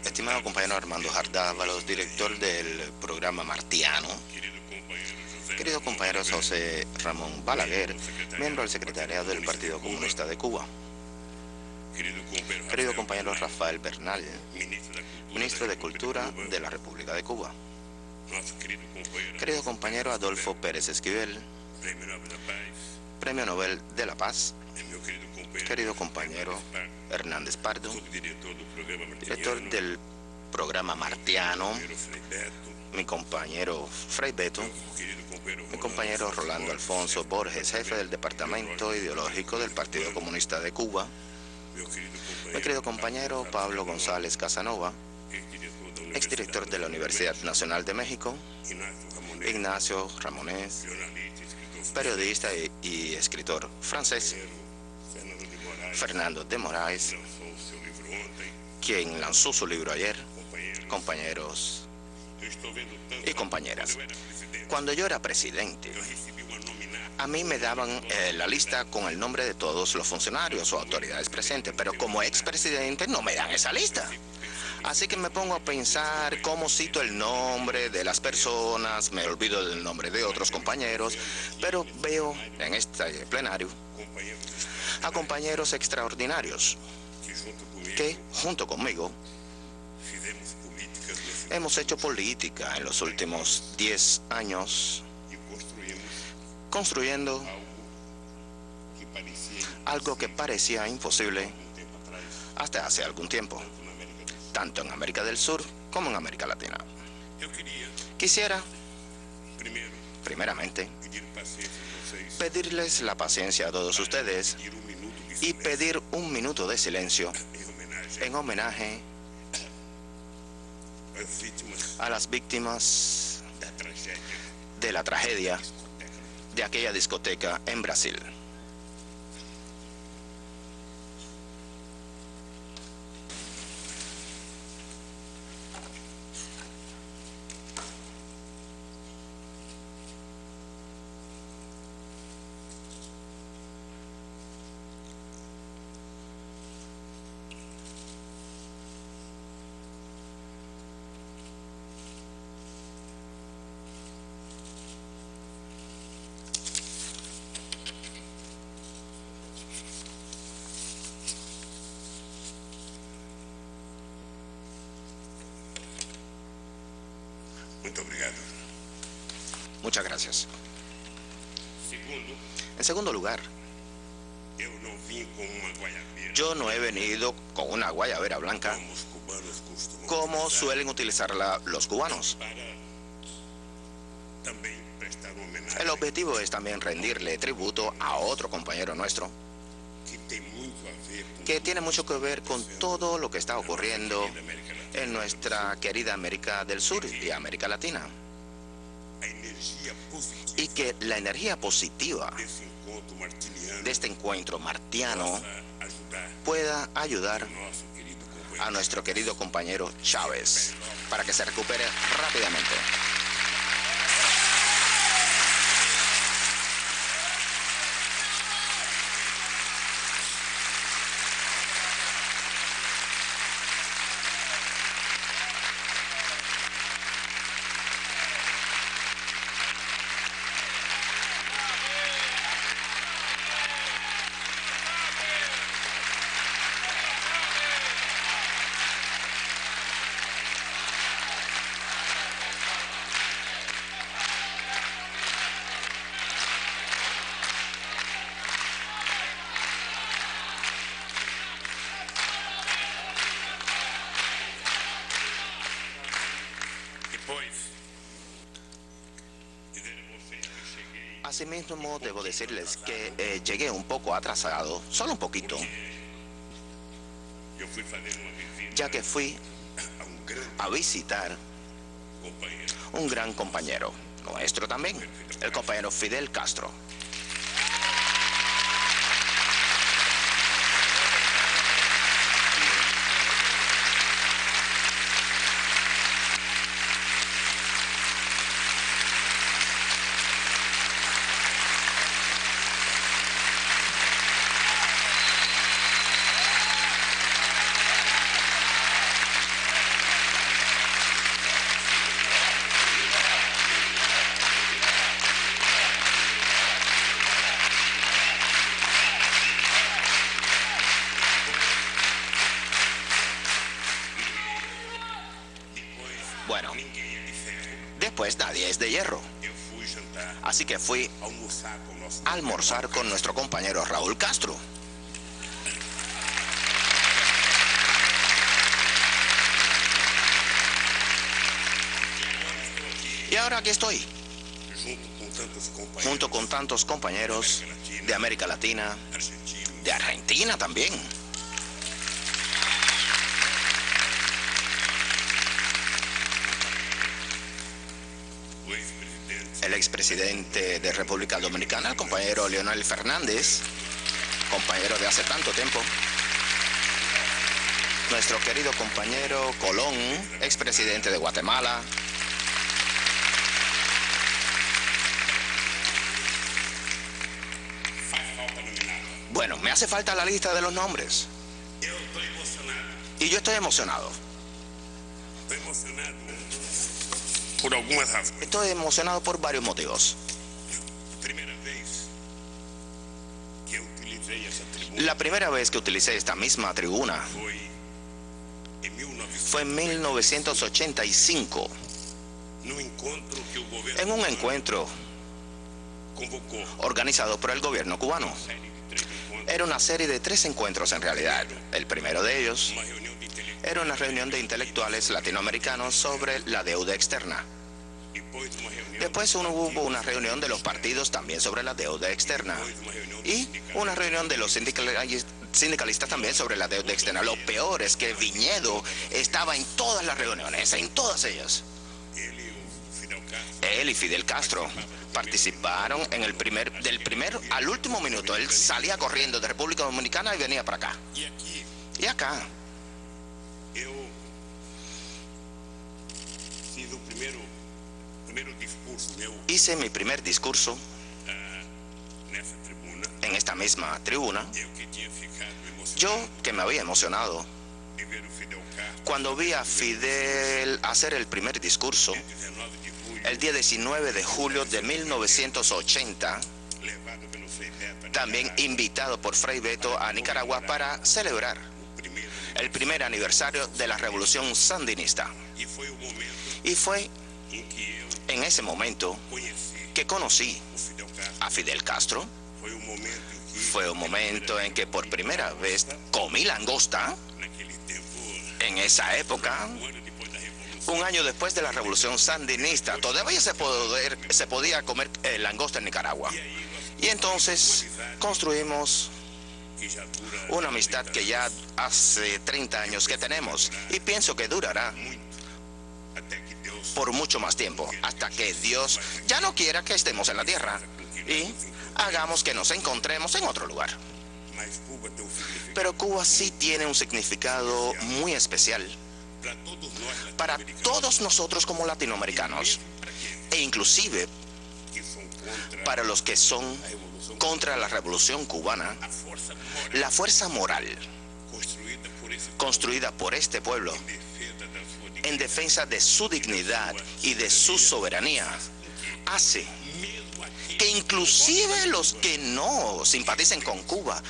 Estimado compañero Armando Jardávalos, director del programa Martiano, querido compañero José Ramón Balaguer, miembro del secretariado del Partido Comunista de Cuba, querido compañero Rafael Bernal, ministro de Cultura de la República de Cuba, querido compañero Adolfo Pérez Esquivel, Premio Nobel de la Paz, querido compañero Hernández Pardo, director del programa Martiano, mi compañero Frei Beto, mi compañero Rolando Alfonso Borges, jefe del Departamento Ideológico del Partido Comunista de Cuba, mi querido compañero Pablo González Casanova, exdirector de la Universidad Nacional de México, Ignacio Ramonés, periodista y escritor francés, Fernando de Moraes, quien lanzó su libro ayer, compañeros y compañeras. Cuando yo era presidente, a mí me daban la lista con el nombre de todos los funcionarios o autoridades presentes, pero como expresidente no me dan esa lista. Así que me pongo a pensar cómo cito el nombre de las personas, me olvido del nombre de otros compañeros, pero veo en este plenario a compañeros extraordinarios que, junto conmigo, hemos hecho política en los últimos 10 años, construyendo algo que parecía imposible hasta hace algún tiempo, tanto en América del Sur como en América Latina. Quisiera, primeramente, pedirles la paciencia a todos ustedes y pedir un minuto de silencio en homenaje a las víctimas de la tragedia de aquella discoteca en Brasil. Muchas gracias. En segundo lugar, yo no he venido con una guayabera blanca como suelen utilizarla los cubanos. El objetivo es también rendirle tributo a otro compañero nuestro que tiene mucho que ver con todo lo que está ocurriendo en nuestra querida América del Sur y América Latina. Y que la energía positiva de este encuentro martiano pueda ayudar a nuestro querido compañero Chávez para que se recupere rápidamente. Asimismo, debo decirles que llegué un poco atrasado, solo un poquito, ya que fui a visitar un gran compañero nuestro también, el compañero Fidel Castro. pues nadie es de hierro. Así que fui a almorzar con nuestro compañero Raúl Castro. Y ahora aquí estoy, junto con tantos compañeros de América Latina, de Argentina también. El expresidente de República Dominicana, el compañero Leonel Fernández, compañero de hace tanto tiempo. Nuestro querido compañero Colón, expresidente de Guatemala. Bueno, me hace falta la lista de los nombres. Y yo estoy emocionado. Estoy emocionado por varios motivos. La primera vez que utilicé esta misma tribuna fue en 1985, en un encuentro organizado por el gobierno cubano. Era una serie de 3 encuentros en realidad. El primero de ellos era una reunión de intelectuales latinoamericanos sobre la deuda externa. Después hubo una reunión de los partidos también sobre la deuda externa. Y una reunión de los sindicalistas también sobre la deuda externa. Lo peor es que Viñedo estaba en todas las reuniones, en todas ellas. Él y Fidel Castro participaron en del primero al último minuto. Él salía corriendo de República Dominicana y venía para acá. Y acá hice mi primer discurso en esta misma tribuna. Yo, que me había emocionado cuando vi a Fidel hacer el primer discurso el día 19 de julio de 1980, también invitado por Fray Beto a Nicaragua para celebrar el primer aniversario de la Revolución Sandinista. Y fue en ese momento que conocí a Fidel Castro. Fue un momento en que por primera vez comí langosta. En esa época, un año después de la Revolución Sandinista, todavía se podía comer langosta en Nicaragua. Y entonces construimos una amistad que ya hace 30 años que tenemos. Y pienso que durará por mucho más tiempo, hasta que Dios ya no quiera que estemos en la tierra y hagamos que nos encontremos en otro lugar. Pero Cuba sí tiene un significado muy especial para todos nosotros como latinoamericanos, e inclusive para los que son contra la revolución cubana. La fuerza moral construida por este pueblo en defensa de su dignidad y de su soberanía hace que inclusive los que no simpaticen con Cuba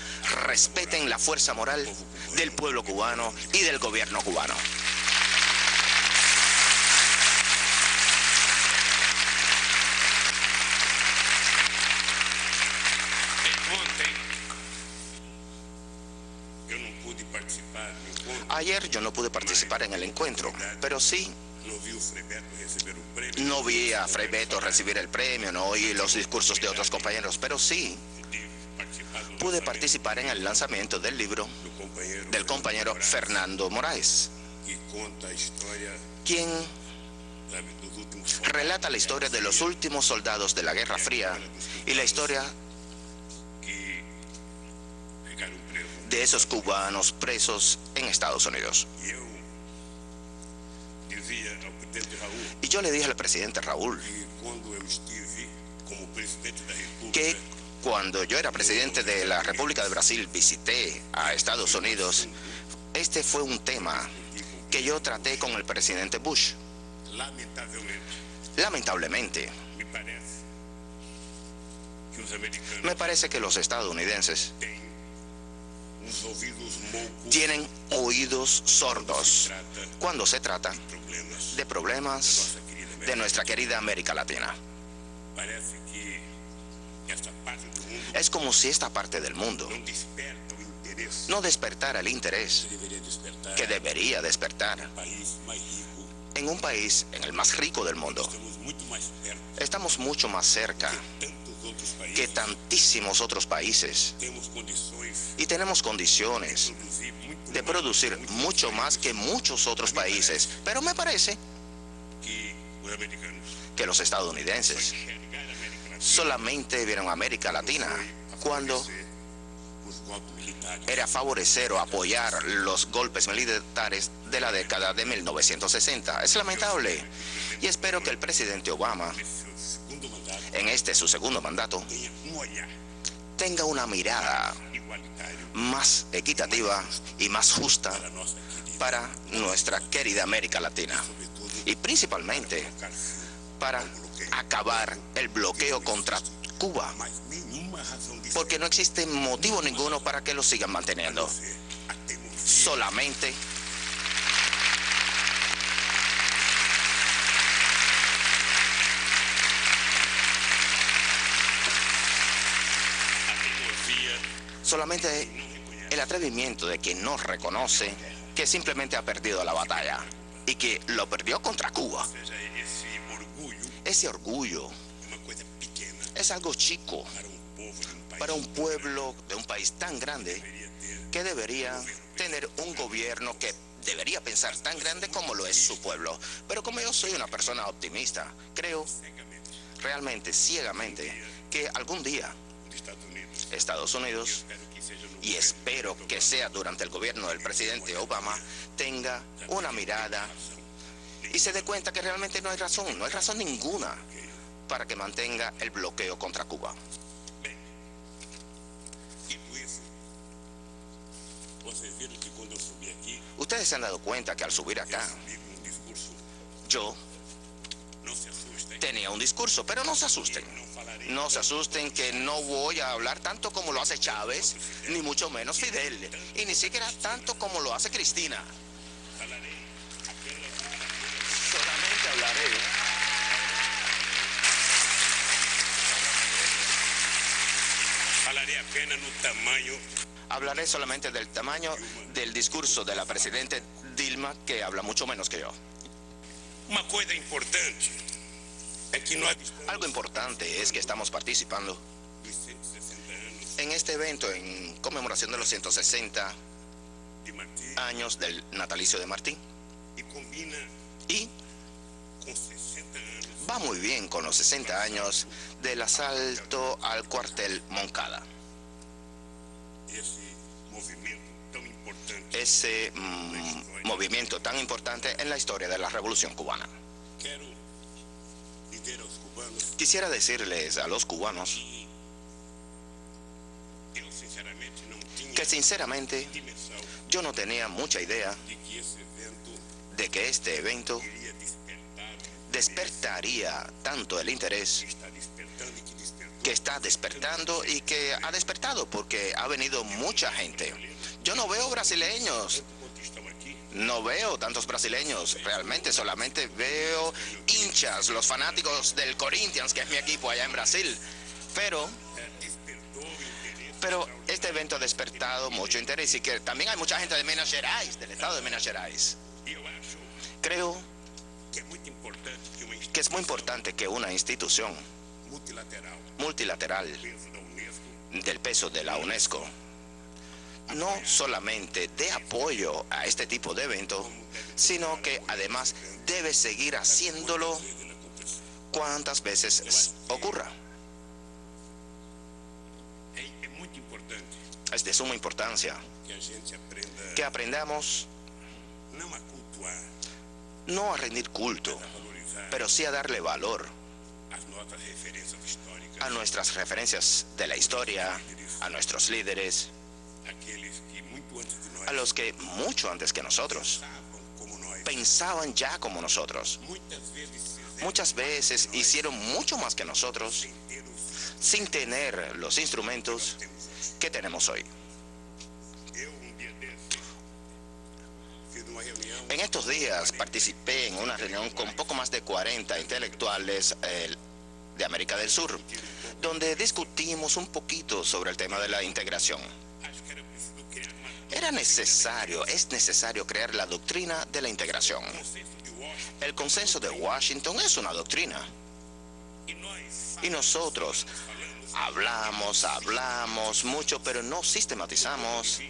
respeten la fuerza moral del pueblo cubano y del gobierno cubano. Ayer yo no pude participar en el encuentro, pero sí, no vi a Fray Beto recibir el premio, no oí los discursos de otros compañeros, pero sí pude participar en el lanzamiento del libro del compañero Fernando Moraes, quien relata la historia de los últimos soldados de la Guerra Fría y la historia de esos cubanos presos en Estados Unidos. Y yo le dije al presidente Raúl que cuando yo era presidente de la República de Brasil visité a Estados Unidos. Este fue un tema que yo traté con el presidente Bush. Lamentablemente, me parece que los estadounidenses tienen oídos sordos cuando se trata de problemas de nuestra querida América Latina. Es como si esta parte del mundo no despertara el interés que debería despertar en un país, en el más rico del mundo. Estamos mucho más cerca que tantísimos otros países y tenemos condiciones de producir mucho más que muchos otros países. Pero me parece que los estadounidenses solamente vieron a América Latina cuando era favorecer o apoyar los golpes militares de la década de 1960. Es lamentable y espero que el presidente Obama, en este su segundo mandato, tenga una mirada más equitativa y más justa para nuestra querida América Latina y principalmente para acabar el bloqueo contra Cuba, porque no existe motivo ninguno para que lo sigan manteniendo. Solamente el atrevimiento de quien no reconoce que simplemente ha perdido la batalla y que lo perdió contra Cuba. Ese orgullo es algo chico para un pueblo de un país tan grande que debería tener un gobierno que debería pensar tan grande como lo es su pueblo. Pero como yo soy una persona optimista, creo realmente, ciegamente, que algún día Estados Unidos, y espero que sea durante el gobierno del presidente Obama, tenga una mirada y se dé cuenta que realmente no hay razón ninguna para que mantenga el bloqueo contra Cuba. Ustedes se han dado cuenta que al subir acá, yo tenía un discurso, pero no se asusten. No se asusten que no voy a hablar tanto como lo hace Chávez, ni mucho menos Fidel, y ni siquiera tanto como lo hace Cristina. Solamente hablaré solamente del tamaño del discurso de la presidenta Dilma, que habla mucho menos que yo. Algo importante es que estamos participando en este evento en conmemoración de los 160 años del natalicio de Martí. Y va muy bien con los 60 años del asalto al cuartel Moncada. Ese movimiento tan importante en la historia de la Revolución Cubana. Quisiera decirles a los cubanos que sinceramente yo no tenía mucha idea de que este evento despertaría tanto el interés que está despertando y que ha despertado porque ha venido mucha gente. Yo no veo brasileños. No veo tantos brasileños, realmente solamente veo hinchas, los fanáticos del Corinthians, que es mi equipo allá en Brasil. Pero este evento ha despertado mucho interés y que también hay mucha gente de Minas Gerais, del estado de Minas Gerais. Creo que es muy importante que una institución multilateral del peso de la UNESCO no solamente dé apoyo a este tipo de evento, sino que además debe seguir haciéndolo cuantas veces ocurra. Es de suma importancia que aprendamos no a rendir culto, pero sí a darle valor a nuestras referencias de la historia, a nuestros líderes, a los que mucho antes que nosotros pensaban ya como nosotros. Muchas veces hicieron mucho más que nosotros sin tener los instrumentos que tenemos hoy. En estos días participé en una reunión con poco más de 40 intelectuales de América del Sur, donde discutimos un poquito sobre el tema de la integración. Es necesario crear la doctrina de la integración. El consenso de Washington es una doctrina. Y nosotros hablamos mucho, pero no sistematizamos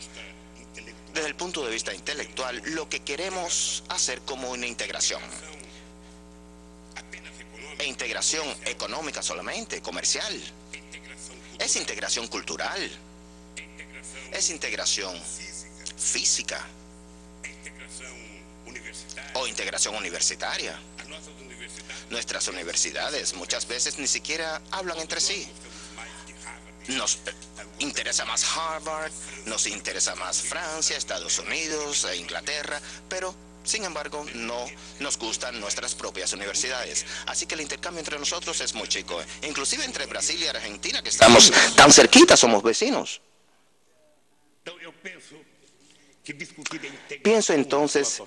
desde el punto de vista intelectual lo que queremos hacer como una integración. E integración económica solamente, comercial. Es integración cultural. Es integración física. O integración universitaria. Nuestras universidades muchas veces ni siquiera hablan entre sí. Nos interesa más Harvard, nos interesa más Francia, Estados Unidos e Inglaterra, pero sin embargo no nos gustan nuestras propias universidades. Así que el intercambio entre nosotros es muy chico. Inclusive entre Brasil y Argentina, que estamos tan cerquitas, somos vecinos. Pienso entonces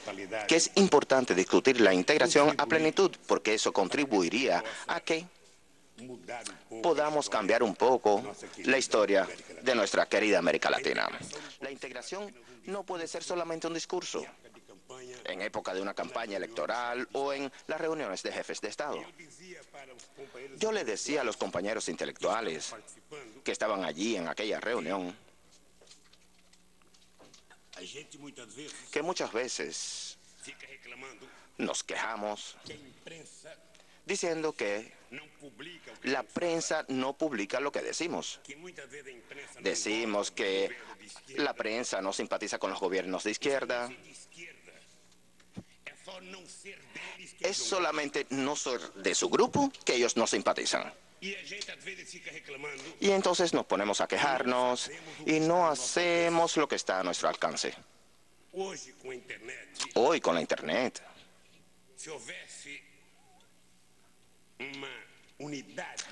que es importante discutir la integración a plenitud, porque eso contribuiría a que podamos cambiar un poco la historia de nuestra querida América Latina. La integración no puede ser solamente un discurso en época de una campaña electoral o en las reuniones de jefes de Estado. Yo le decía a los compañeros intelectuales que estaban allí en aquella reunión que muchas veces nos quejamos diciendo que la prensa no publica lo que decimos. Decimos que la prensa no simpatiza con los gobiernos de izquierda. Es solamente no ser de su grupo que ellos no simpatizan. Y entonces nos ponemos a quejarnos y no hacemos lo que está a nuestro alcance. Hoy con la Internet,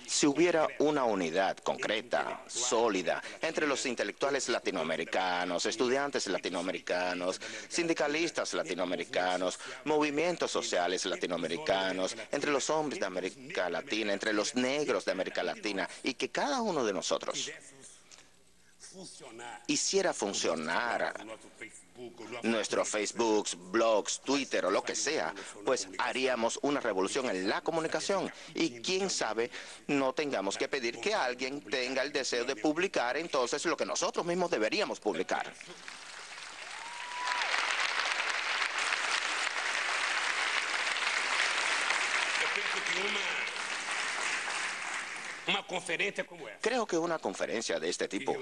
si hubiera una unidad concreta, sólida, entre los intelectuales latinoamericanos, estudiantes latinoamericanos, sindicalistas latinoamericanos, movimientos sociales latinoamericanos, entre los hombres de América Latina, entre los negros de América Latina, y que cada uno de nosotros hiciera funcionar nuestro Facebook, blogs, Twitter o lo que sea, pues haríamos una revolución en la comunicación. Y quién sabe, no tengamos que pedir que alguien tenga el deseo de publicar entonces lo que nosotros mismos deberíamos publicar. Creo que una conferencia de este tipo,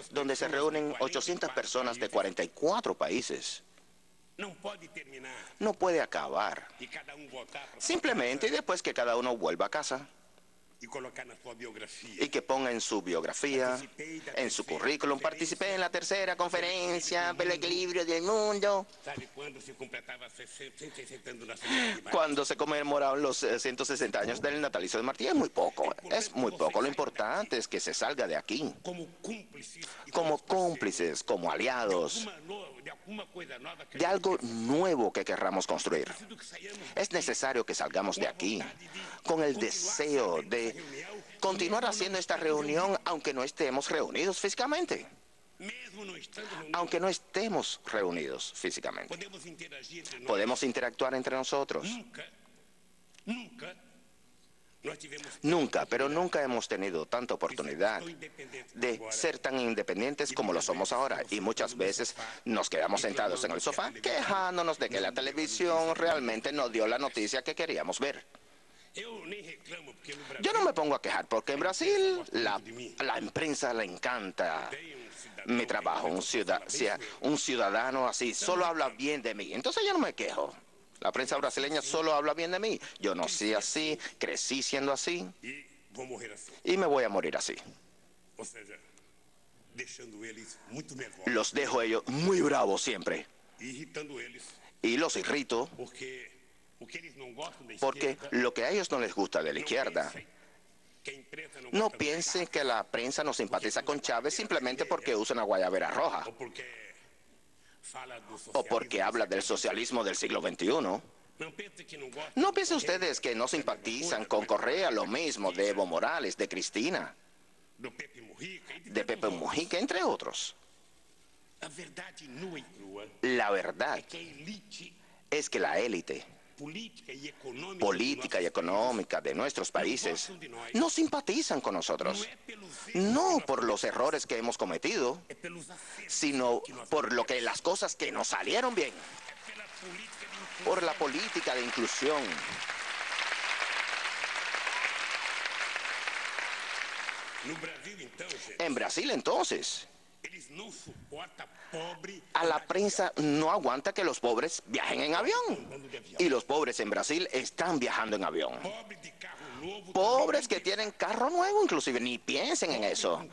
donde se reúnen 800 personas de 44 países, no puede acabar simplemente después que cada uno vuelva a casa y que ponga en su biografía, en su currículum: participé en la tercera conferencia por el equilibrio del mundo. Cuando se conmemoraron los 160 años del natalicio de Martí. Es muy poco. Lo importante es que se salga de aquí como cómplices, como aliados de algo nuevo que querramos construir. Es necesario que salgamos de aquí con el deseo de continuar haciendo esta reunión aunque no estemos reunidos físicamente. Aunque no estemos reunidos físicamente. Podemos interactuar entre nosotros. Pero nunca hemos tenido tanta oportunidad de ser tan independientes como lo somos ahora. Y muchas veces nos quedamos sentados en el sofá quejándonos de que la televisión realmente no dio la noticia que queríamos ver. Yo no me pongo a quejar porque en Brasil la prensa le encanta mi trabajo. Un ciudadano así solo habla bien de mí. Entonces yo no me quejo. La prensa brasileña solo habla bien de mí. Yo nací así, crecí siendo así y me voy a morir así. Los dejo ellos muy bravos siempre y los irrito porque lo que a ellos no les gusta de la izquierda. No piensen que la prensa no simpatiza con Chávez simplemente porque usa una guayabera roja o porque habla del socialismo del siglo XXI. No piensen ustedes que no simpatizan con Correa, lo mismo de Evo Morales, de Cristina, de Pepe Mujica, entre otros. La verdad es que la élite política y económica de nuestros países no simpatizan con nosotros, no por los errores que hemos cometido, sino por las cosas que nos salieron bien, por la política de inclusión. En Brasil, entonces, a la prensa no aguanta que los pobres viajen en avión. Y los pobres en Brasil están viajando en avión. Pobres que tienen carro nuevo, inclusive, ni piensen en eso.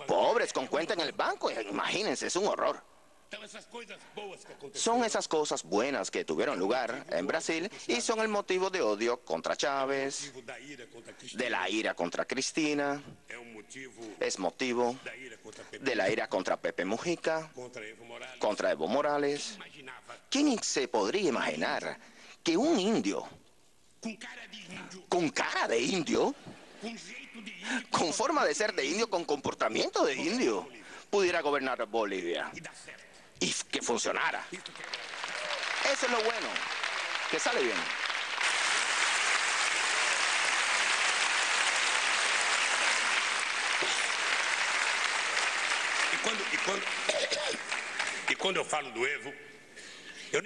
Pobres con cuenta en el banco, imagínense, es un horror. Son esas cosas buenas que tuvieron lugar en Brasil y son el motivo de odio contra Chávez, de la ira contra Cristina, es motivo de la ira contra Pepe Mujica, contra Evo Morales. ¿Quién se podría imaginar que un indio, con cara de indio, con forma de ser de indio, con comportamiento de indio, pudiera gobernar Bolivia y que funcionara? Eso es lo bueno, que sale bien.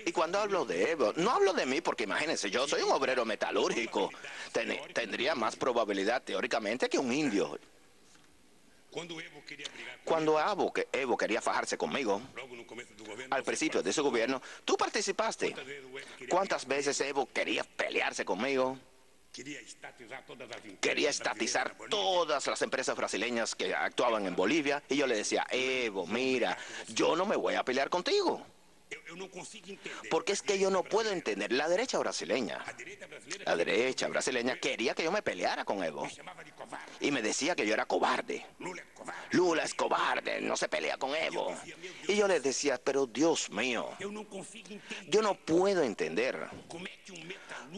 Y cuando hablo de Evo, no hablo de mí porque imagínense, yo soy un obrero metalúrgico. Tendría más probabilidad teóricamente que un indio. Cuando Evo quería fajarse conmigo, al principio de su gobierno, tú participaste. ¿Cuántas veces Evo quería pelearse conmigo? Quería estatizar todas las empresas brasileñas que actuaban en Bolivia. Y yo le decía, Evo, mira, yo no me voy a pelear contigo. Porque es que yo no puedo entender la derecha brasileña. La derecha brasileña quería que yo me peleara con Evo. Y me decía que yo era cobarde. Lula es cobarde, no se pelea con Evo. Y yo les decía, pero Dios mío, yo no puedo entender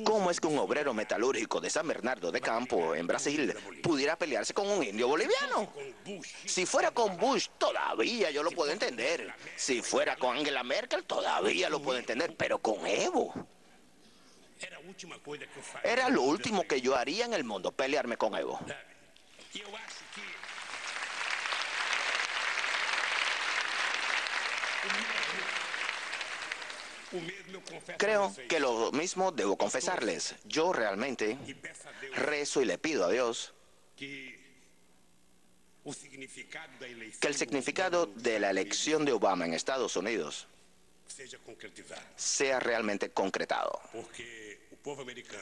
cómo es que un obrero metalúrgico de San Bernardo de Campo, en Brasil, pudiera pelearse con un indio boliviano. Si fuera con Bush, todavía yo lo puedo entender. Si fuera con Angela Merkel, todavía lo puedo entender. Pero con Evo, era lo último que yo haría en el mundo, pelearme con Evo. Creo que lo mismo debo confesarles. Yo realmente rezo y le pido a Dios que el significado de la elección de Obama en Estados Unidos sea realmente concretado.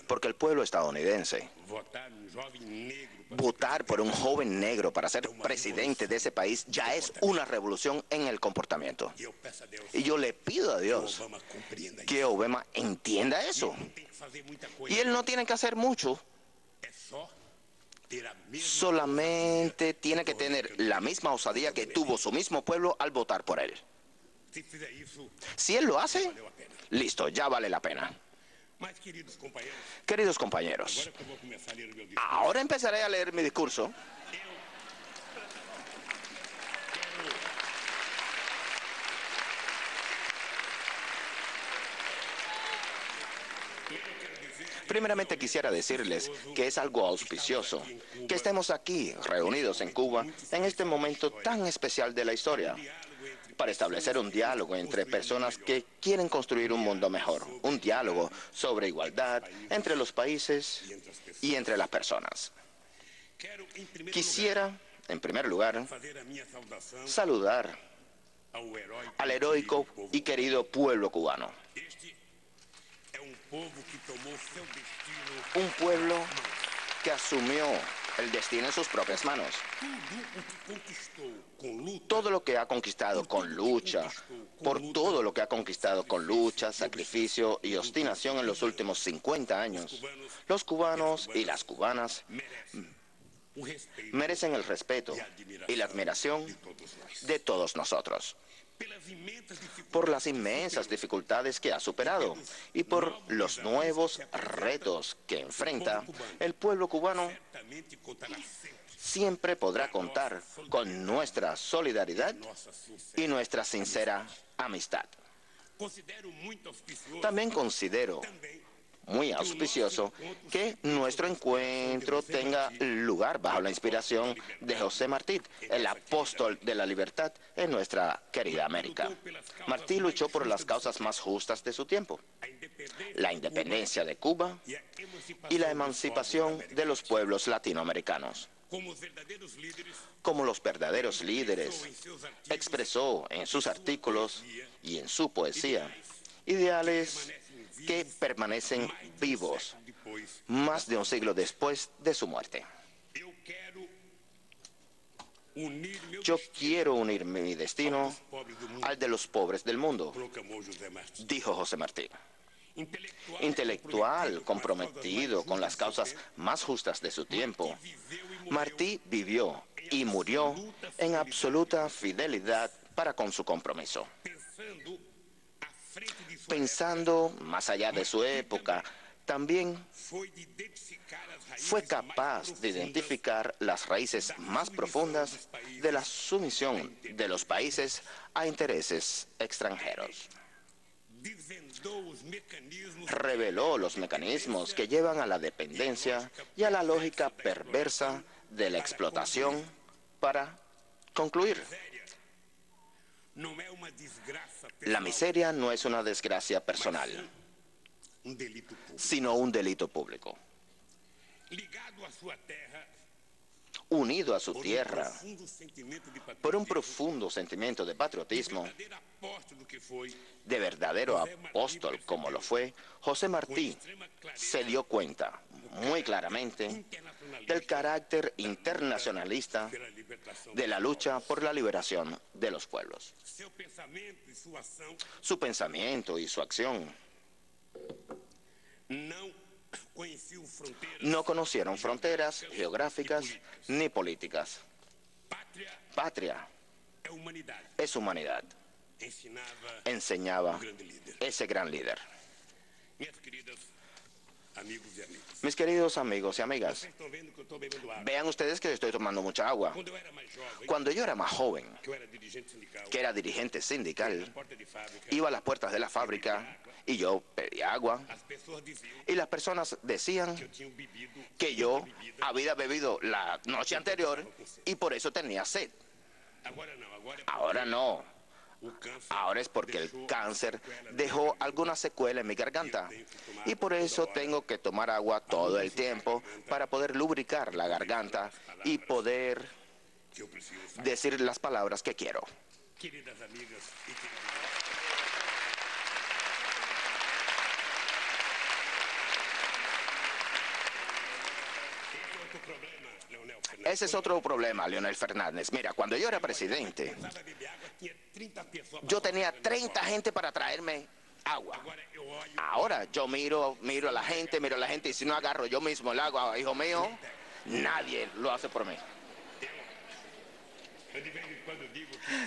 Porque el pueblo estadounidense, votar por un joven negro para ser presidente de ese país ya es una revolución en el comportamiento. Y yo le pido a Dios que Obama entienda eso. Y él no tiene que hacer mucho. Solamente tiene que tener la misma osadía que tuvo su mismo pueblo al votar por él. Si él lo hace, listo, ya vale la pena. Queridos compañeros, ahora empezaré a leer mi discurso. Primeramente quisiera decirles que es algo auspicioso que estemos aquí reunidos en Cuba en este momento tan especial de la historia, para establecer un diálogo entre personas que quieren construir un mundo mejor, un diálogo sobre igualdad entre los países y entre las personas. Quisiera, en primer lugar, saludar al heroico y querido pueblo cubano. Un pueblo que asumió el destino en sus propias manos. Todo lo que ha conquistado con lucha, por todo lo que ha conquistado con lucha, sacrificio y obstinación en los últimos 50 años, los cubanos y las cubanas merecen el respeto y la admiración de todos nosotros. por las inmensas dificultades que ha superado y por los nuevos retos que enfrenta, el pueblo cubano siempre podrá contar con nuestra solidaridad y nuestra sincera amistad. También considero muy auspicioso que nuestro encuentro tenga lugar bajo la inspiración de José Martí, el apóstol de la libertad en nuestra querida América. Martí luchó por las causas más justas de su tiempo: la independencia de Cuba y la emancipación de los pueblos latinoamericanos. Como los verdaderos líderes, expresó en sus artículos y en su poesía ideales que permanecen vivos más de un siglo después de su muerte. Yo quiero unir mi destino al de los pobres del mundo, dijo José Martí. Intelectual comprometido con las causas más justas de su tiempo, Martí vivió y murió en absoluta fidelidad para con su compromiso. Pensando más allá de su época, también fue capaz de identificar las raíces más profundas de la sumisión de los países a intereses extranjeros. Reveló los mecanismos que llevan a la dependencia y a la lógica perversa de la explotación. Para concluir, la miseria no es una desgracia personal, sino un delito público. Unido a su tierra por un profundo sentimiento de patriotismo, de verdadero apóstol como lo fue, José Martí se dio cuenta muy claramente del carácter internacionalista de la lucha por la liberación de los pueblos. Su pensamiento y su acción no conocieron fronteras geográficas ni políticas. Patria es humanidad, enseñaba ese gran líder. Mis queridos amigos y amigas, vean ustedes que estoy tomando mucha agua. Cuando yo era más joven, que era dirigente sindical, iba a las puertas de la fábrica y yo pedía agua. Y las personas decían que yo había bebido la noche anterior y por eso tenía sed. Ahora no. Ahora es porque el cáncer dejó alguna secuela en mi garganta y por eso tengo que tomar agua todo el tiempo para poder lubricar la garganta y poder decir las palabras que quiero. Ese es otro problema, Leonel Fernández. Mira, cuando yo era presidente, yo tenía 30 gente para traerme agua. Ahora yo miro a la gente y si no agarro yo mismo el agua, hijo mío, nadie lo hace por mí.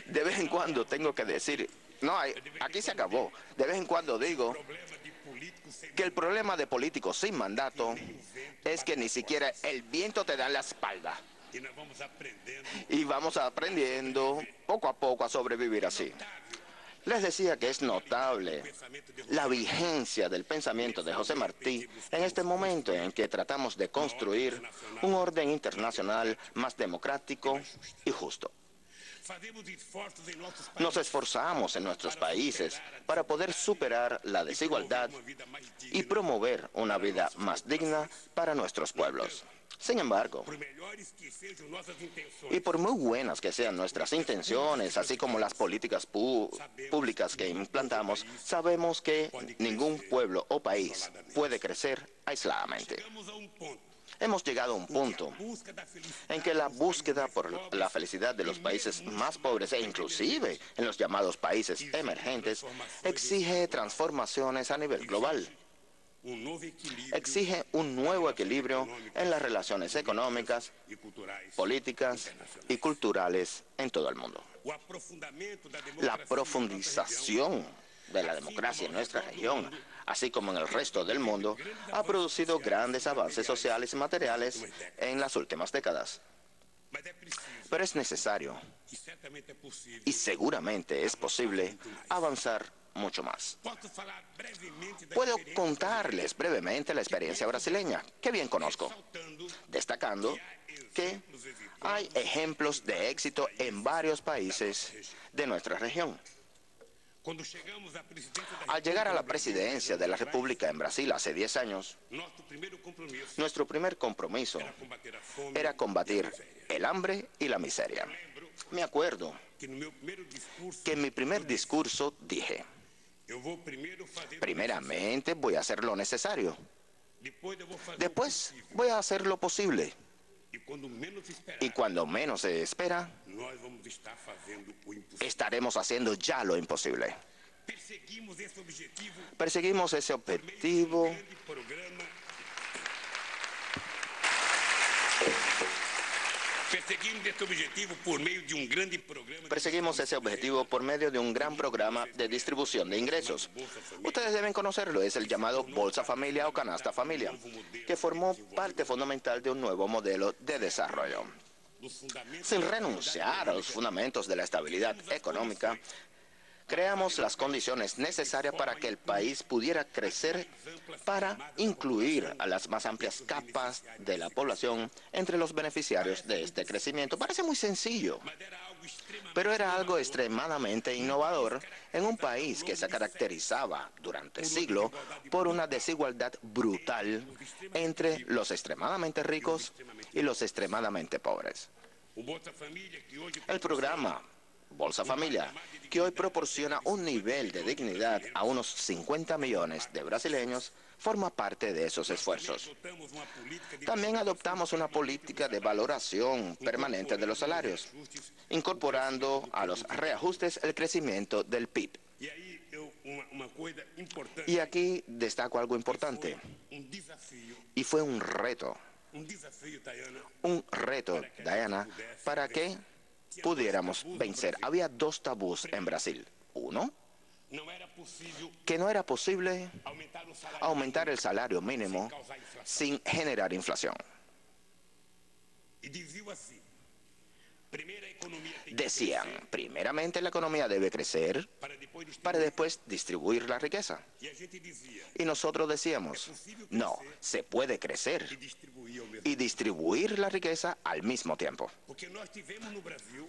De vez en cuando tengo que decir, no, aquí se acabó. De vez en cuando digo que el problema de políticos sin mandato es que ni siquiera el viento te da en la espalda. Y vamos aprendiendo poco a poco a sobrevivir así. Les decía que es notable la vigencia del pensamiento de José Martí en este momento en que tratamos de construir un orden internacional más democrático y justo. Nos esforzamos en nuestros países para poder superar la desigualdad y promover una vida más digna para nuestros pueblos. Sin embargo, y por muy buenas que sean nuestras intenciones, así como las políticas públicas que implantamos, sabemos que ningún pueblo o país puede crecer aisladamente. Hemos llegado a un punto en que la búsqueda por la felicidad de los países más pobres e inclusive en los llamados países emergentes exige transformaciones a nivel global. Exige un nuevo equilibrio en las relaciones económicas, políticas y culturales en todo el mundo. La profundización de la democracia en nuestra región, así como en el resto del mundo, ha producido grandes avances sociales y materiales en las últimas décadas. Pero es necesario, y seguramente es posible, avanzar mucho más. Puedo contarles brevemente la experiencia brasileña, que bien conozco, destacando que hay ejemplos de éxito en varios países de nuestra región. Al llegar a la presidencia de la República en Brasil hace 10 años, nuestro primer compromiso era combatir el hambre y la miseria. Me acuerdo que en mi primer discurso dije: primeramente voy a hacer lo necesario, después voy a hacer lo posible, y cuando menos se espera, estaremos haciendo ya lo imposible. Perseguimos ese objetivo por medio de un gran programa de distribución de ingresos. Ustedes deben conocerlo, es el llamado Bolsa Familia o Canasta Familia, que formó parte fundamental de un nuevo modelo de desarrollo. Sin renunciar a los fundamentos de la estabilidad económica, creamos las condiciones necesarias para que el país pudiera crecer, para incluir a las más amplias capas de la población entre los beneficiarios de este crecimiento. Parece muy sencillo, pero era algo extremadamente innovador en un país que se caracterizaba durante siglos por una desigualdad brutal entre los extremadamente ricos y los extremadamente pobres. El programa Bolsa Familia, que hoy proporciona un nivel de dignidad a unos 50 millones de brasileños, forma parte de esos esfuerzos. También adoptamos una política de valoración permanente de los salarios, incorporando a los reajustes el crecimiento del PIB. Y aquí destaco algo importante, y fue un reto, Diana, para que pudiéramos vencer. Había dos tabús en Brasil. Uno, que no era posible aumentar el salario mínimo sin generar inflación. Decían, primeramente la economía debe crecer para después distribuir la riqueza. Y nosotros decíamos, no, se puede crecer y distribuir la riqueza al mismo tiempo.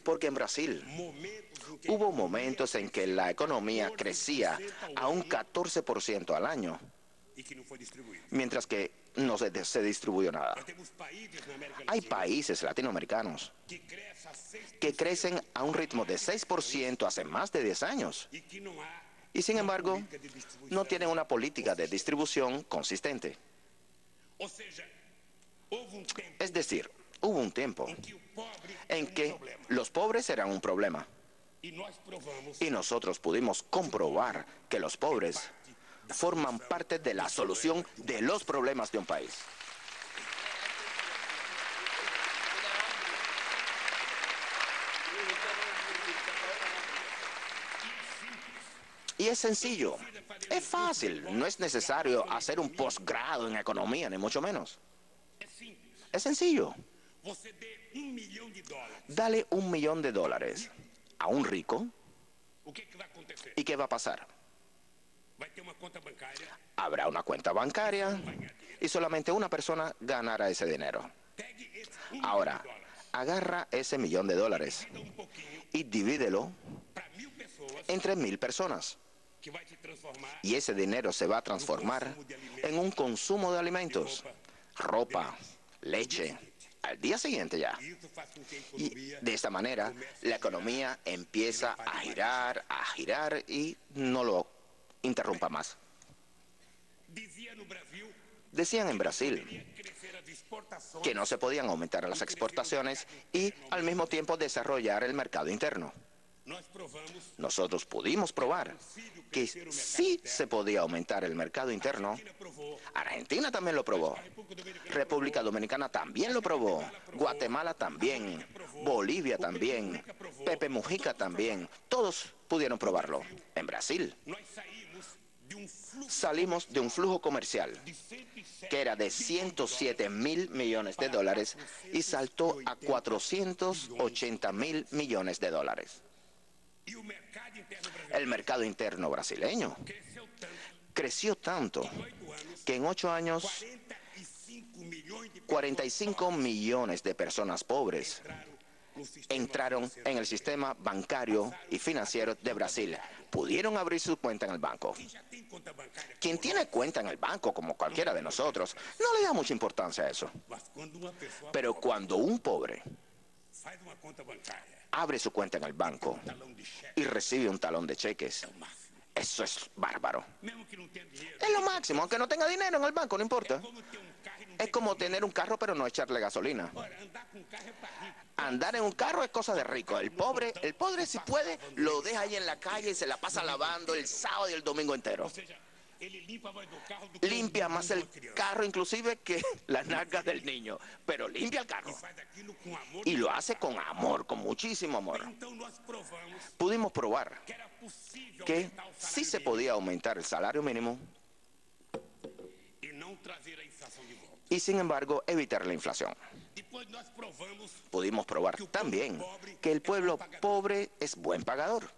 Porque en Brasil hubo momentos en que la economía crecía a un 14% al año, mientras que no se distribuyó nada. Hay países latinoamericanos que crecen a un ritmo de 6% hace más de 10 años. Y sin embargo, no tienen una política de distribución consistente. Es decir, hubo un tiempo en que los pobres eran un problema. Y nosotros pudimos comprobar que los pobres forman parte de la solución de los problemas de un país. Y es sencillo, es fácil, no es necesario hacer un posgrado en economía, ni mucho menos. Es sencillo. Dale $1 millón a un rico, ¿y qué va a pasar? Habrá una cuenta bancaria y solamente una persona ganará ese dinero. Ahora, agarra ese $1 millón y divídelo entre 1000 personas. Y ese dinero se va a transformar en un consumo de alimentos, ropa, leche, al día siguiente ya. Y de esta manera, la economía empieza a girar y no lo interrumpa más. Decían en Brasil que no se podían aumentar las exportaciones y al mismo tiempo desarrollar el mercado interno. Nosotros pudimos probar que sí se podía aumentar el mercado interno. Argentina también lo probó. República Dominicana también lo probó. Guatemala también. Bolivia también. Pepe Mujica también. Todos pudieron probarlo. En Brasil salimos de un flujo comercial que era de 107.000 millones de dólares y saltó a 480.000 millones de dólares. El mercado interno brasileño creció tanto que en 8 años 45 millones de personas pobres entraron en el sistema bancario y financiero de Brasil. Pudieron abrir su cuenta en el banco. Quien tiene cuenta en el banco, como cualquiera de nosotros, no le da mucha importancia a eso. Pero cuando un pobre abre su cuenta en el banco y recibe un talón de cheques, eso es bárbaro. Es lo máximo, aunque no tenga dinero en el banco, no importa. Es como tener un carro pero no echarle gasolina. Andar en un carro es cosa de rico. El pobre si puede, lo deja ahí en la calle y se la pasa lavando el sábado y el domingo entero. Limpia más el carro inclusive que las nalgas del niño, pero limpia el carro. Y lo hace con amor, con muchísimo amor. Pudimos probar que sí se podía aumentar el salario mínimo y sin embargo evitar la inflación. Pudimos probar también que el pueblo pobre es buen pagador.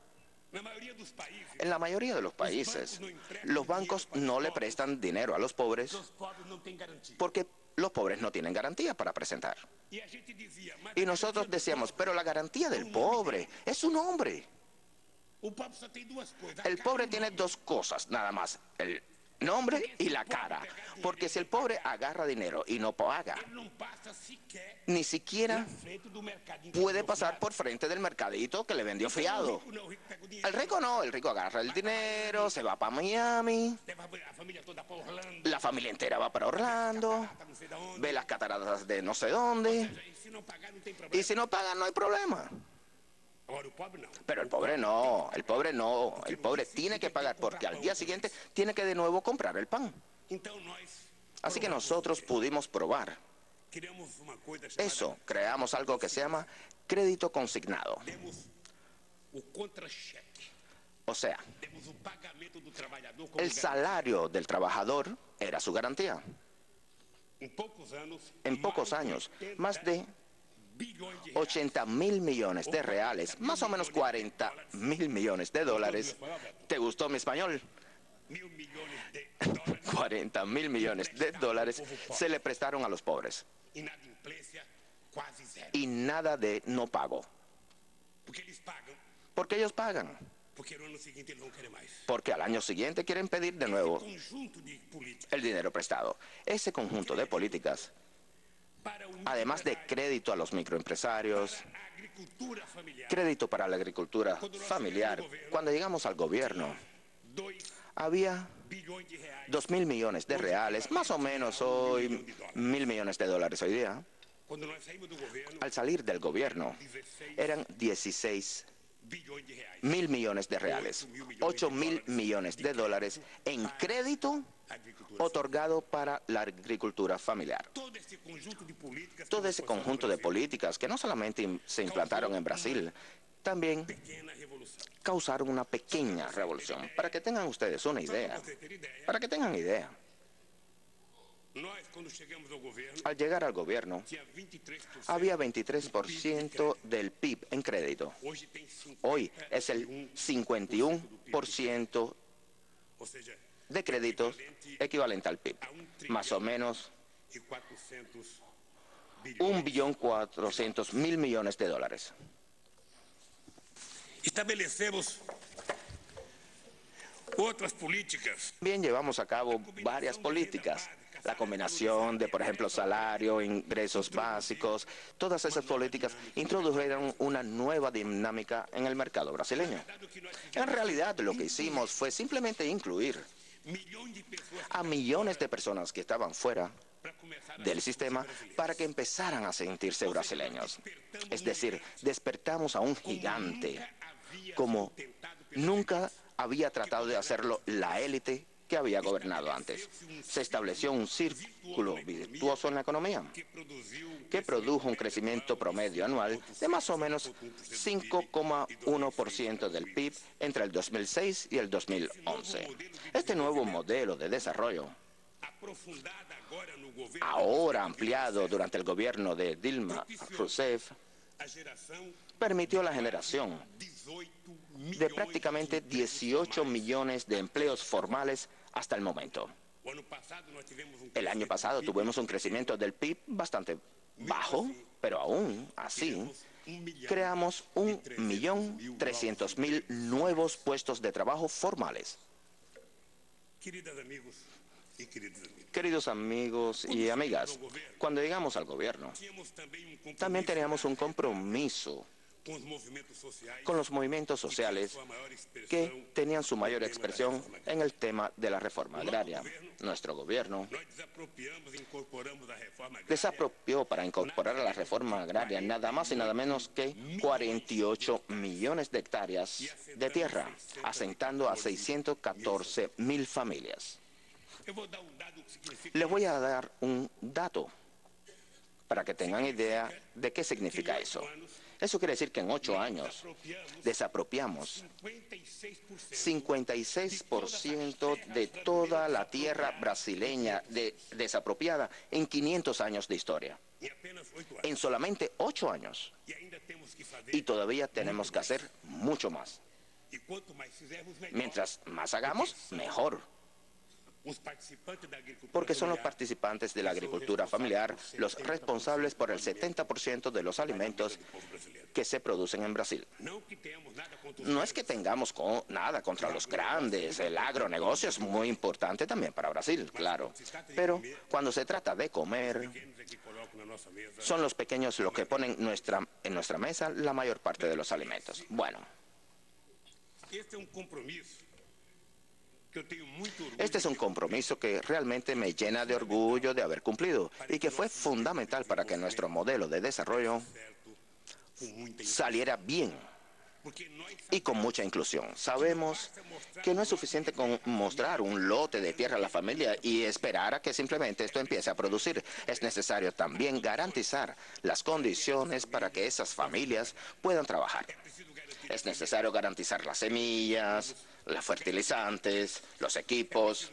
En la mayoría de los países, los bancos no le prestan dinero a los pobres porque los pobres no tienen garantía para presentar. Y nosotros decíamos, pero la garantía del pobre es su nombre. El pobre tiene dos cosas nada más, el nombre y la cara. Porque si el pobre agarra dinero y no paga, ni siquiera puede pasar por frente del mercadito que le vendió fiado. El rico no, el rico agarra el dinero, se va para Miami, la familia entera va para Orlando, ve las cataratas de no sé dónde, y si no pagan no hay problema. Pero el pobre no, el pobre tiene que pagar porque al día siguiente tiene que de nuevo comprar el pan. Así que nosotros pudimos probar eso, creamos algo que se llama crédito consignado. O sea, el salario del trabajador era su garantía. En pocos años, más de 80.000 millones de reales, más o menos 40.000 millones de dólares. ¿Te gustó mi español? 40.000 millones de dólares se le prestaron a los pobres. Y nada de no pago. Porque ellos pagan. Porque al año siguiente quieren pedir de nuevo el dinero prestado. Ese conjunto de políticas, además de crédito a los microempresarios, crédito para la agricultura familiar, cuando llegamos al gobierno, había 2.000 millones de reales, más o menos hoy 1.000 millones de dólares hoy día. Al salir del gobierno, eran 16.000 millones de reales, 8.000 millones de dólares en crédito otorgado para la agricultura familiar. Todo ese conjunto de políticas que no solamente se implantaron en Brasil, también causaron una pequeña revolución. Para que tengan ustedes una idea, al llegar al gobierno, había 23% del PIB en crédito. Hoy es el 51% de crédito equivalente al PIB, más o menos 1.400.000 millones de dólares. Estabelecemos otras políticas. Bien, llevamos a cabo varias políticas. La combinación de, por ejemplo, salario, ingresos básicos, todas esas políticas introdujeron una nueva dinámica en el mercado brasileño. En realidad, lo que hicimos fue simplemente incluir a millones de personas que estaban fuera del sistema para que empezaran a sentirse brasileños. Es decir, despertamos a un gigante como nunca había tratado de hacerlo la élite que había gobernado antes. Se estableció un círculo virtuoso en la economía que produjo un crecimiento promedio anual de más o menos 5,1% del PIB entre el 2006 y el 2011. Este nuevo modelo de desarrollo, ahora ampliado durante el gobierno de Dilma Rousseff, permitió la generación de prácticamente 18 millones de empleos formales hasta el momento. El año pasado tuvimos un crecimiento del PIB bastante bajo, pero aún así creamos 1.300.000 nuevos puestos de trabajo formales. Queridos amigos y amigas, cuando llegamos al gobierno, también teníamos un compromiso con los movimientos sociales que tenían su mayor expresión en el tema de la reforma agraria. Nuestro gobierno desapropió para incorporar a la reforma agraria nada más y nada menos que 48 millones de hectáreas de tierra, asentando a 614.000 familias. Les voy a dar un dato para que tengan idea de qué significa eso. Eso quiere decir que en 8 años desapropiamos 56% de toda la tierra brasileña desapropiada en 500 años de historia. En solamente 8 años. Y todavía tenemos que hacer mucho más. Mientras más hagamos, mejor. Porque son los participantes de la agricultura familiar los responsables por el 70% de los alimentos que se producen en Brasil. No es que tengamos nada contra los grandes, el agronegocio es muy importante también para Brasil, claro. Pero cuando se trata de comer, son los pequeños los que ponen en nuestra mesa la mayor parte de los alimentos. Bueno. Este es un compromiso que realmente me llena de orgullo de haber cumplido y que fue fundamental para que nuestro modelo de desarrollo saliera bien y con mucha inclusión. Sabemos que no es suficiente con mostrar un lote de tierra a la familia y esperar a que simplemente esto empiece a producir. Es necesario también garantizar las condiciones para que esas familias puedan trabajar. Es necesario garantizar las semillas, los fertilizantes, los equipos.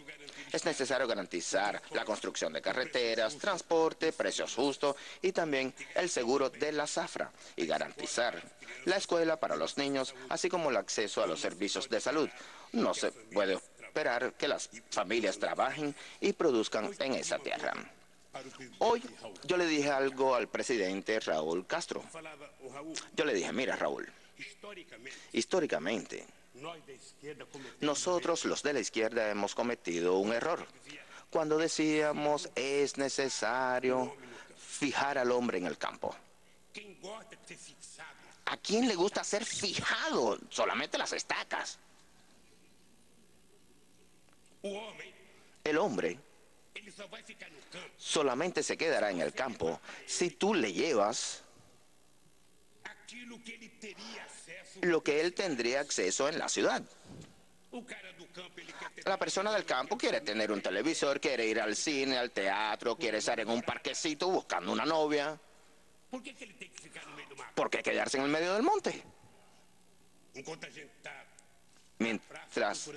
Es necesario garantizar la construcción de carreteras, transporte, precios justos y también el seguro de la zafra y garantizar la escuela para los niños, así como el acceso a los servicios de salud. No se puede esperar que las familias trabajen y produzcan en esa tierra. Hoy yo le dije algo al presidente Raúl Castro. Yo le dije, mira Raúl, históricamente, nosotros los de la izquierda hemos cometido un error cuando decíamos es necesario fijar al hombre en el campo. ¿A quién le gusta ser fijado? Solamente las estacas. El hombre solamente se quedará en el campo si tú le llevas lo que él tendría acceso en la ciudad. La persona del campo quiere tener un televisor, quiere ir al cine, al teatro, quiere estar en un parquecito buscando una novia. ¿Por qué quedarse en el medio del monte? Mientras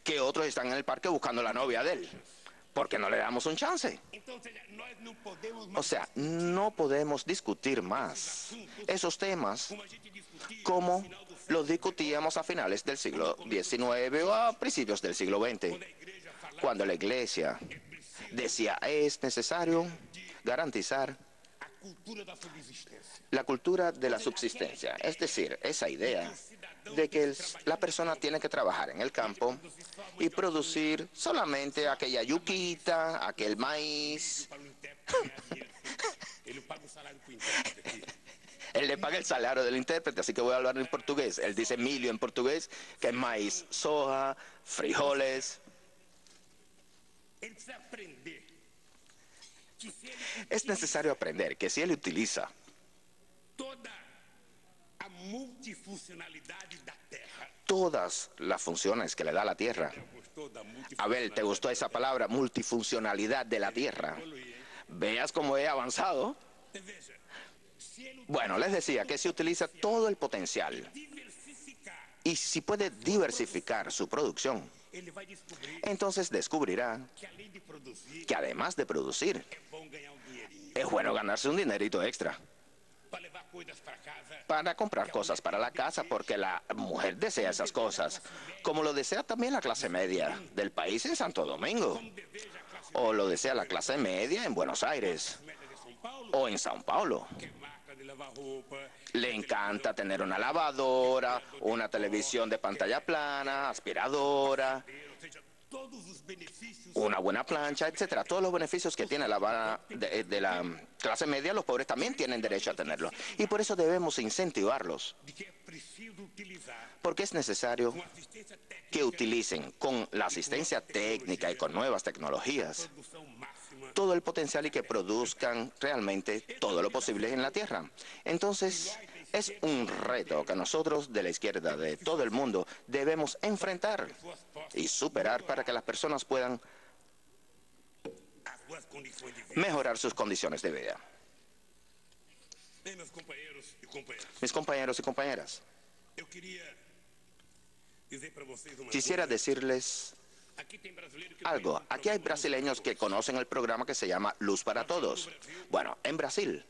que otros están en el parque buscando la novia de él. ¿Por qué no le damos un chance? O sea, no podemos discutir más esos temas como los discutíamos a finales del siglo XIX o a principios del siglo XX, cuando la Iglesia decía es necesario garantizar la cultura de la subsistencia, es decir, esa idea de que la persona tiene que trabajar en el campo y producir solamente aquella yuquita, aquel maíz. Él le paga el salario del intérprete, así que voy a hablar en portugués. Él dice milho en portugués, que es maíz, soja, frijoles. Es necesario aprender que si él utiliza todas las funciones que le da la tierra, Abel, ¿te gustó esa palabra? Multifuncionalidad de la Tierra. ¿Veas cómo he avanzado? Bueno, les decía que se utiliza todo el potencial y si puede diversificar su producción, entonces descubrirá que además de producir, es bueno ganarse un dinerito extra para comprar cosas para la casa, porque la mujer desea esas cosas, como lo desea también la clase media del país en Santo Domingo, o lo desea la clase media en Buenos Aires, o en Sao Paulo. Le encanta tener una lavadora, una televisión de pantalla plana, aspiradora, una buena plancha, etcétera. Todos los beneficios que tiene de la clase media, los pobres también tienen derecho a tenerlos. Y por eso debemos incentivarlos, porque es necesario que utilicen con la asistencia técnica y con nuevas tecnologías todo el potencial y que produzcan realmente todo lo posible en la Tierra. Entonces, es un reto que nosotros de la izquierda, de todo el mundo, debemos enfrentar y superar para que las personas puedan mejorar sus condiciones de vida. Mis compañeros y compañeras, quisiera decirles algo. Aquí hay brasileños que conocen el programa que se llama Luz para Todos. Bueno, en Brasil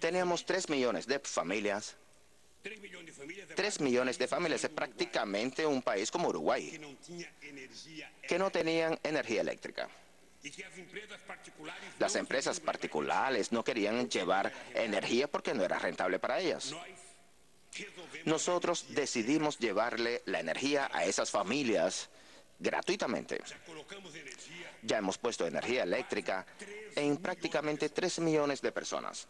tenemos 3 millones de familias. 3 millones de familias. Es prácticamente un país como Uruguay, que no tenían energía eléctrica. Las empresas particulares no querían llevar energía porque no era rentable para ellas. Nosotros decidimos llevarle la energía a esas familias gratuitamente. Ya hemos puesto energía eléctrica en prácticamente 3 millones de personas.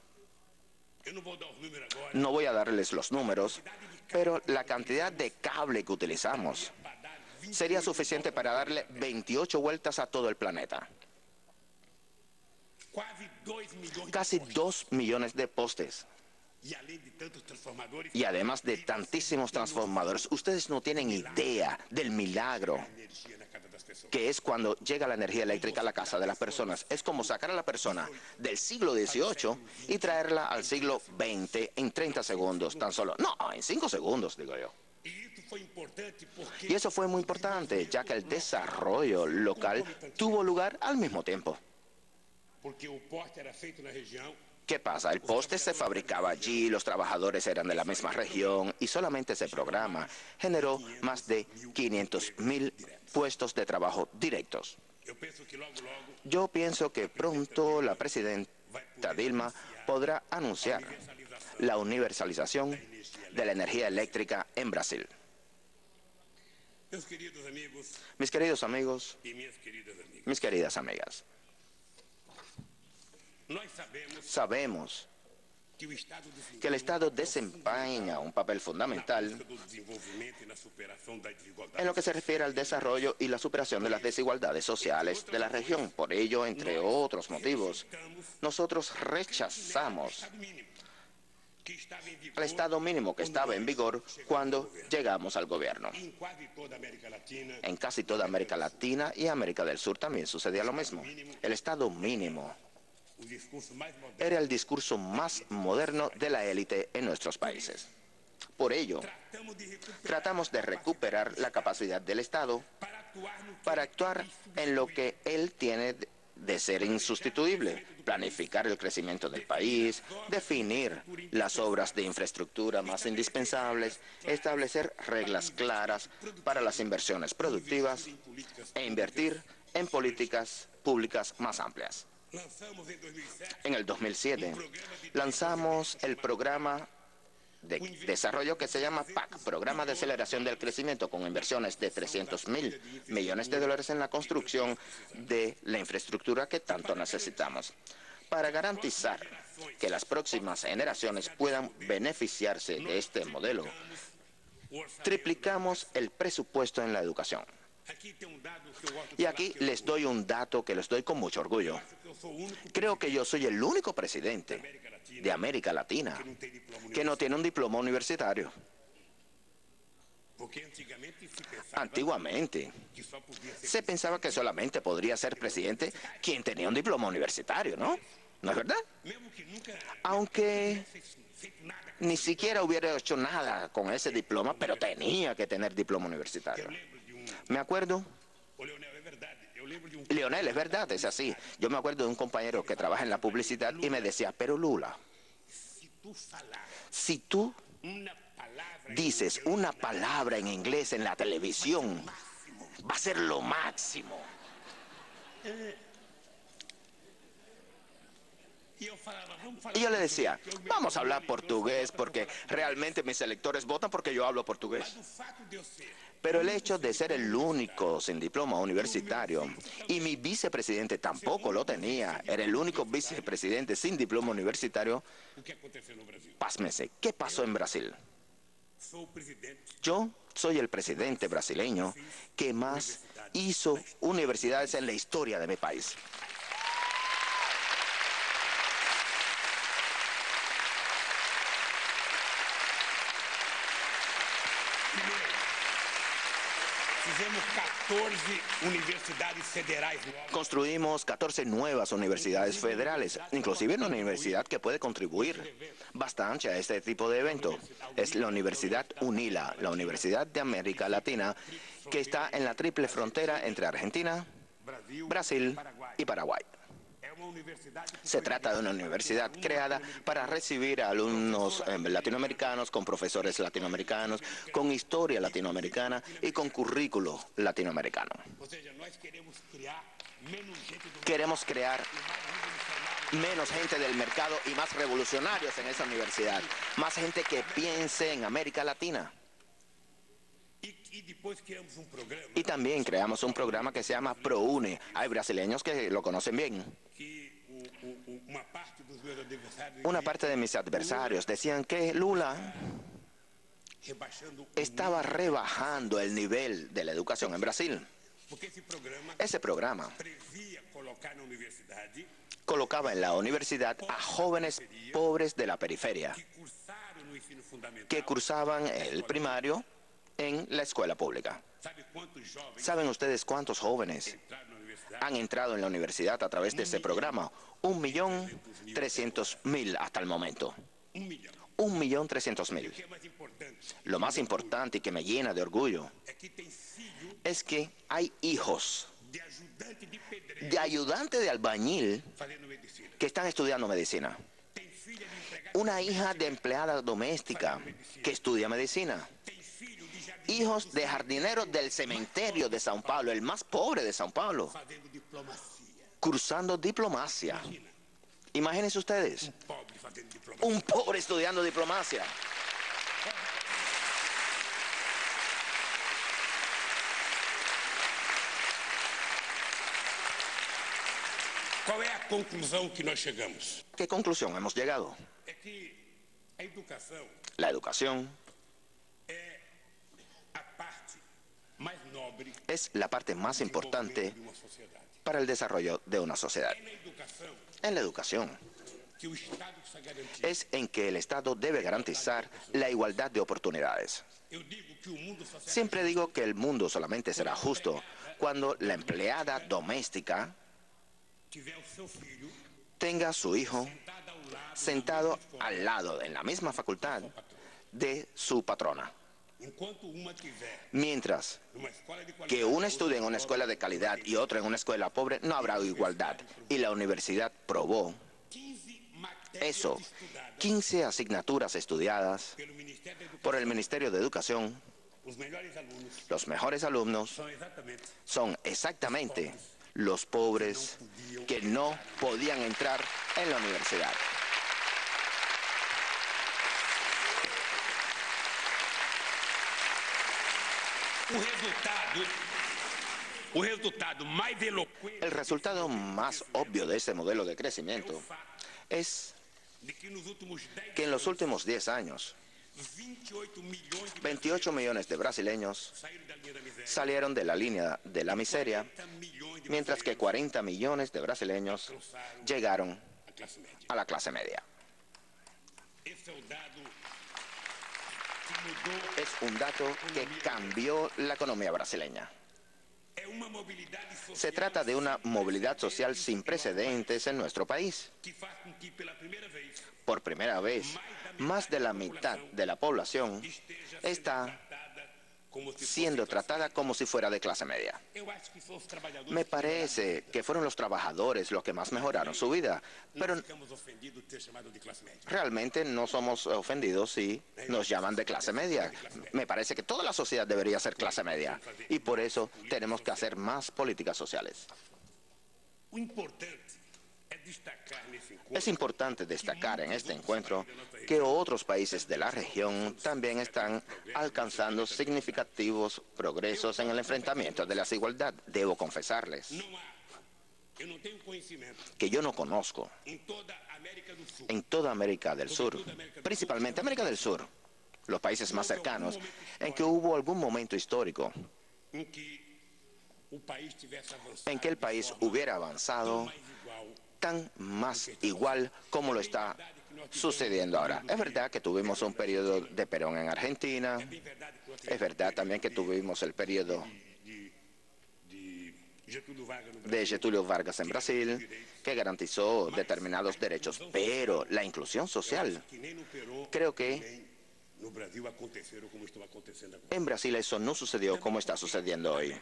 No voy a darles los números, pero la cantidad de cable que utilizamos sería suficiente para darle 28 vueltas a todo el planeta. Casi 2 millones de postes. Y además de tantísimos transformadores, ustedes no tienen idea del milagro que es cuando llega la energía eléctrica a la casa de las personas. Es como sacar a la persona del siglo XVIII y traerla al siglo XX en 30 segundos, tan solo. No, en 5 segundos, digo yo. Y eso fue muy importante, ya que el desarrollo local tuvo lugar al mismo tiempo. ¿Qué pasa? El poste se fabricaba allí, los trabajadores eran de la misma región y solamente ese programa generó más de 500.000 puestos de trabajo directos. Yo pienso que pronto la presidenta Dilma podrá anunciar la universalización de la energía eléctrica en Brasil. Mis queridos amigos, mis queridas amigas, sabemos que el Estado desempeña un papel fundamental en lo que se refiere al desarrollo y la superación de las desigualdades sociales de la región. Por ello, entre otros motivos, nosotros rechazamos al Estado mínimo que estaba en vigor cuando llegamos al gobierno. En casi toda América Latina y América del Sur también sucedía lo mismo. El Estado mínimo era el discurso más moderno de la élite en nuestros países. Por ello, tratamos de recuperar la capacidad del Estado para actuar en lo que él tiene de ser insustituible: planificar el crecimiento del país, definir las obras de infraestructura más indispensables, establecer reglas claras para las inversiones productivas e invertir en políticas públicas más amplias. En el 2007 lanzamos el programa de desarrollo que se llama PAC, Programa de Aceleración del Crecimiento, con inversiones de 300.000 millones de dólares en la construcción de la infraestructura que tanto necesitamos. Para garantizar que las próximas generaciones puedan beneficiarse de este modelo, triplicamos el presupuesto en la educación. Y aquí les doy un dato que les doy con mucho orgullo. Creo que yo soy el único presidente de América Latina que no tiene un diploma universitario. Antiguamente se pensaba que solamente podría ser presidente quien tenía un diploma universitario, ¿no? ¿No es verdad? Aunque ni siquiera hubiera hecho nada con ese diploma, pero tenía que tener diploma universitario. Me acuerdo, Leonel, es verdad, es así. Yo me acuerdo de un compañero que trabaja en la publicidad y me decía, pero Lula, si tú dices una palabra en inglés en la televisión, va a ser lo máximo. Y yo le decía, vamos a hablar portugués porque realmente mis electores votan porque yo hablo portugués. Pero el hecho de ser el único sin diploma universitario, y mi vicepresidente tampoco lo tenía, era el único vicepresidente sin diploma universitario, pásmese, ¿qué pasó en Brasil? Yo soy el presidente brasileño que más hizo universidades en la historia de mi país. Construimos 14 nuevas universidades federales, inclusive una universidad que puede contribuir bastante a este tipo de evento. Es la Universidad UNILA, la Universidad de América Latina, que está en la triple frontera entre Argentina, Brasil y Paraguay. Se trata de una universidad creada para recibir a alumnos latinoamericanos, con profesores latinoamericanos, con historia latinoamericana y con currículo latinoamericano. Queremos crear menos gente del mercado y más revolucionarios en esa universidad, más gente que piense en América Latina. Y también creamos un programa que se llama ProUni. Hay brasileños que lo conocen bien. Una parte de mis adversarios decían que Lula estaba rebajando el nivel de la educación en Brasil. Ese programa colocaba en la universidad a jóvenes pobres de la periferia que cursaban el primario en la escuela pública. ¿Saben ustedes cuántos jóvenes han entrado en la universidad a través de ese programa? 1.300.000 hasta el momento. 1.300.000. Lo más importante y que me llena de orgullo es que hay hijos de ayudante de albañil que están estudiando medicina. Una hija de empleada doméstica que estudia medicina. Hijos de jardineros del cementerio de São Paulo, el más pobre de São Paulo, cursando diplomacia. Imagínense ustedes, un pobre estudiando diplomacia. ¿Cuál es la conclusión que nos llegamos? ¿Qué conclusión hemos llegado? La educación es la parte más importante para el desarrollo de una sociedad. En la educación es en que el Estado debe garantizar la igualdad de oportunidades. Siempre digo que el mundo solamente será justo cuando la empleada doméstica tenga a su hijo sentado al lado, en la misma facultad, de su patrona. Mientras que una estudie en una escuela de calidad y otra en una escuela pobre, no habrá igualdad. Y la universidad probó eso. 15 asignaturas estudiadas por el Ministerio de Educación. Los mejores alumnos son exactamente los pobres que no podían entrar en la universidad. El resultado más obvio de este modelo de crecimiento es que en los últimos 10 años, 28 millones de brasileños salieron de la línea de la miseria, mientras que 40 millones de brasileños llegaron a la clase media. Es un dato que cambió la economía brasileña. Se trata de una movilidad social sin precedentes en nuestro país. Por primera vez, más de la mitad de la población está siendo tratada como si fuera de clase media. Me parece que fueron los trabajadores los que más mejoraron su vida, pero realmente no somos ofendidos si nos llaman de clase media. Me parece que toda la sociedad debería ser clase media y por eso tenemos que hacer más políticas sociales. Es importante destacar en este encuentro que otros países de la región también están alcanzando significativos progresos en el enfrentamiento de la desigualdad. Debo confesarles que yo no conozco en toda América del Sur, principalmente América del Sur, los países más cercanos, en que hubo algún momento histórico en que el país hubiera avanzado tan más igual como lo está sucediendo ahora. Es verdad que tuvimos un periodo de Perón en Argentina, es verdad también que tuvimos el periodo de Getúlio Vargas en Brasil, que garantizó determinados derechos, pero la inclusión social, creo que en Brasil eso no sucedió como está sucediendo hoy.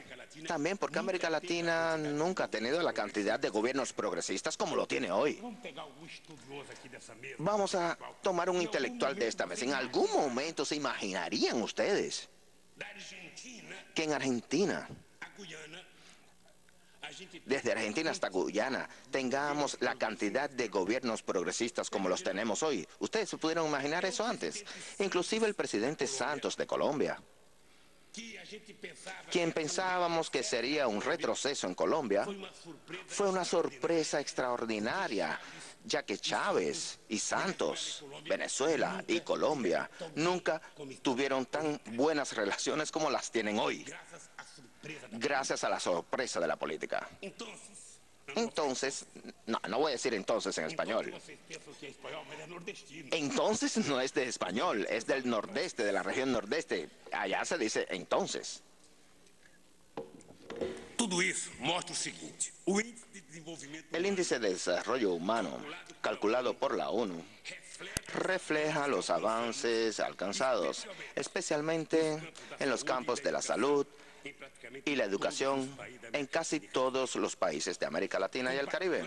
También porque América Latina nunca ha tenido la cantidad de gobiernos progresistas como lo tiene hoy. Vamos a tomar un intelectual de esta mesa. ¿En algún momento se imaginarían ustedes que en Argentina, desde Argentina hasta Guyana, tengamos la cantidad de gobiernos progresistas como los tenemos hoy? ¿Ustedes se pudieron imaginar eso antes? Inclusive el presidente Santos de Colombia, quien pensábamos que sería un retroceso en Colombia, fue una sorpresa extraordinaria, ya que Chávez y Santos, Venezuela y Colombia, nunca tuvieron tan buenas relaciones como las tienen hoy, gracias a la sorpresa de la política. Entonces, no voy a decir entonces en español. Entonces no es de español, es del nordeste, de la región nordeste. Allá se dice entonces. El índice de desarrollo humano, calculado por la ONU, refleja los avances alcanzados, especialmente en los campos de la salud y la educación en casi todos los países de América Latina y el Caribe.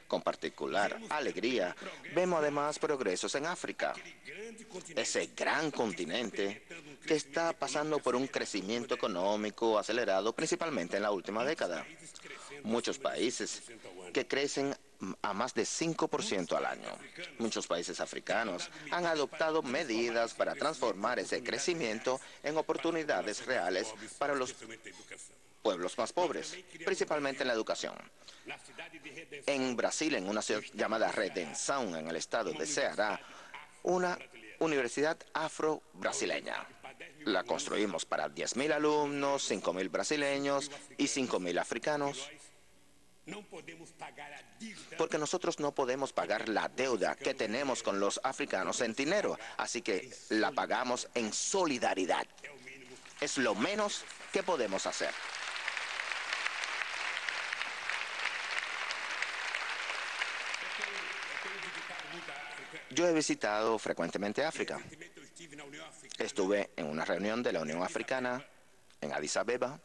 Con particular alegría, vemos además progresos en África, ese gran continente que está pasando por un crecimiento económico acelerado principalmente en la última década. Muchos países que crecen a más de 5% al año. Muchos países africanos han adoptado medidas para transformar ese crecimiento en oportunidades reales para los pueblos más pobres, principalmente en la educación. En Brasil, en una ciudad llamada Redenção, en el estado de Ceará, una universidad afro-brasileña. La construimos para 10.000 alumnos, 5.000 brasileños y 5.000 africanos, porque nosotros no podemos pagar la deuda que tenemos con los africanos en dinero, así que la pagamos en solidaridad. Es lo menos que podemos hacer. Yo he visitado frecuentemente África. Estuve en una reunión de la Unión Africana en Addis Abeba,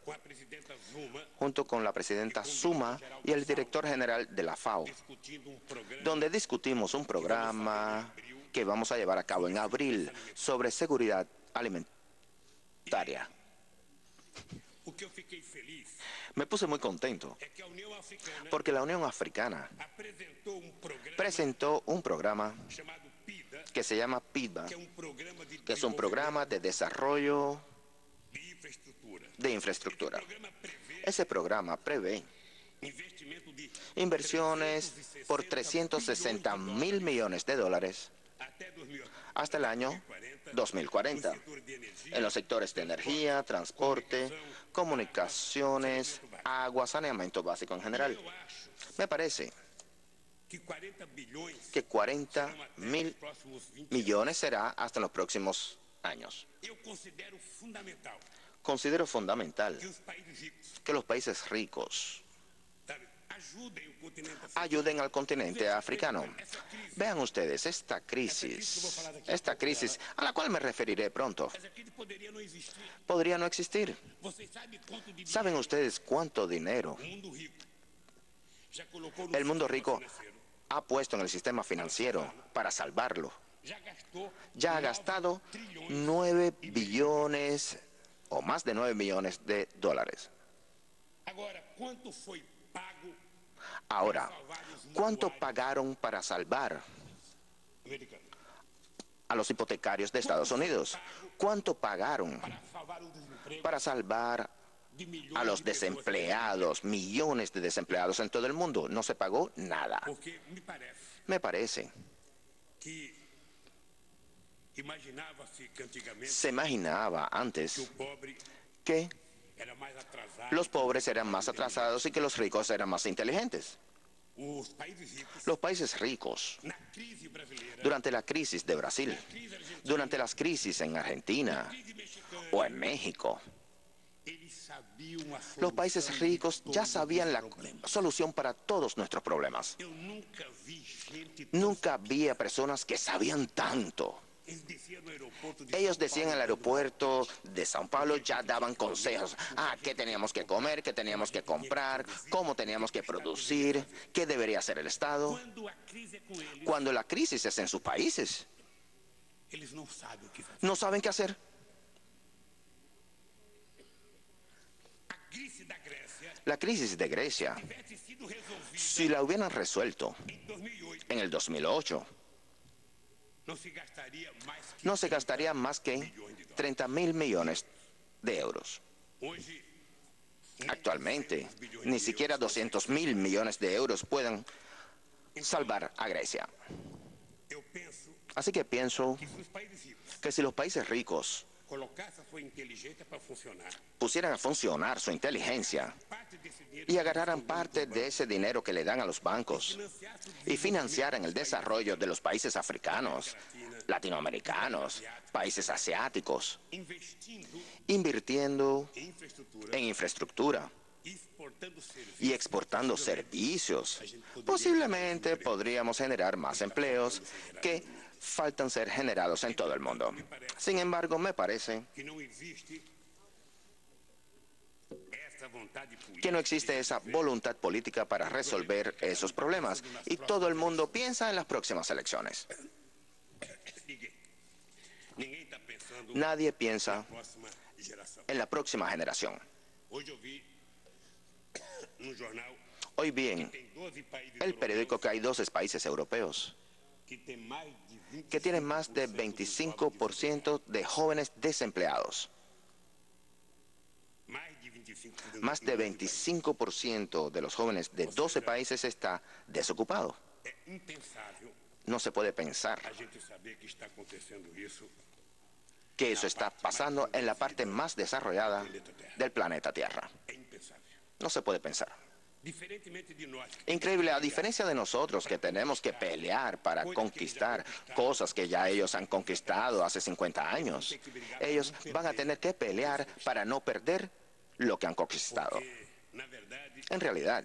junto con la presidenta Zuma y el director general de la FAO, donde discutimos un programa que vamos a llevar a cabo en abril sobre seguridad alimentaria. Me puse muy contento porque la Unión Africana presentó un programa que se llama PIDBA, que es un programa de desarrollo de infraestructura. Ese programa prevé inversiones por 360.000 millones de dólares hasta el año 2040 en los sectores de energía, transporte, comunicaciones, agua, saneamiento básico en general. Me parece que 40.000 millones será hasta los próximos años. considero fundamental Considero fundamental que os países ricos que los países ricos ajudem o continente africano. ayuden al continente africano. Vean ustedes, esta crisis a la cual me referiré pronto, Essa crise poderia não existir. podría no existir. Vocês sabem quanto dinheiro ¿Saben ustedes cuánto dinero o mundo rico já colocou no el mundo sistema rico financeiro? ha puesto en el sistema financiero para salvarlo? Ya ha gastado 9 billones o más de 9 billones de dólares. Agora, quanto foi pago Ahora, ¿cuánto pagaron para salvar americano? a los hipotecarios de Estados Unidos? ¿Cuánto pagaron Para salvar o desemprego para salvar de milhões a los de pessoas? desempleados, millones de desempleados en todo el mundo? No se pagó nada. Porque Me parece, que imaginava-se que antigamente se imaginaba que o antes pobre que era mais atrasado. los pobres eran más atrasados y que los ricos eran más inteligentes. Os países ricos, Los países ricos, na crise brasileira, durante la crisis de Brasil, crise argentina, durante las crisis en Argentina crise mexicana, o en México, eles sabiam a los países solução ricos de ya todos sabían os la problemas. solución para todos nuestros problemas. Eu nunca vi gente tão Nunca vi a personas que sabían tanto. Eles desciam no aeroporto de Ellos São decían en el Paulo, aeropuerto de Sao Paulo, ya daban consejos. Qué teníamos que comer, qué teníamos que comprar, cómo teníamos que producir, qué debería hacer el Estado. quando a crise é com eles, Cuando la crisis es en sus países, eles não sabem o que fazer. no saben qué hacer. A crise da Grécia La crisis de Grecia, tivesse sido resolvida si la hubieran resuelto em 2008, en el 2008, não se gastaria mais que no se gastaría más que bilhões de dólares. 30.000 millones de euros. Hoje, Actualmente, ni siquiera 200.000 millones de euros pueden salvar a Grecia. eu penso Así que pienso que se os países ricos que si los países ricos colocassem a sua inteligência para funcionar, pusieran a funcionar su inteligencia parte desse dinheiro y agarraran parte de ese dinero que le dan a los bancos y financiaran el desarrollo de los países africanos, latinoamericanos, países asiáticos, investindo invirtiendo em infraestrutura en infraestructura e exportando serviços, y exportando servicios, posiblemente podríamos generar más empleos que faltan ser generados en todo el mundo. Sin embargo, me parece que não existe essa vontade política. que no existe esa voluntad política para resolver esos problemas y todo el mundo piensa en las próximas elecciones. Ninguém está pensando Nadie na piensa próxima geração. en la próxima generación. Hoje eu vi no jornal Hoy bien, tem 12 países el periódico que hay 12 países europeos que tem mais de 25% que tienen más de 25% de jóvenes desempleados. mais de 25% Más de 25% de los jóvenes de 12 países está desocupado. É impensável No se puede pensar a gente saber que está acontecendo isso que eso está pasando en la parte más desarrollada del planeta Tierra. é impensável. No se puede pensar. Diferentemente de nós, que Increíble, a diferencia de nosotros que tenemos que pelear para conquistar cosas que ya ellos han conquistado hace 50 años, ellos van a tener que pelear para no perder lo que han conquistado. porque, na verdade, En realidad,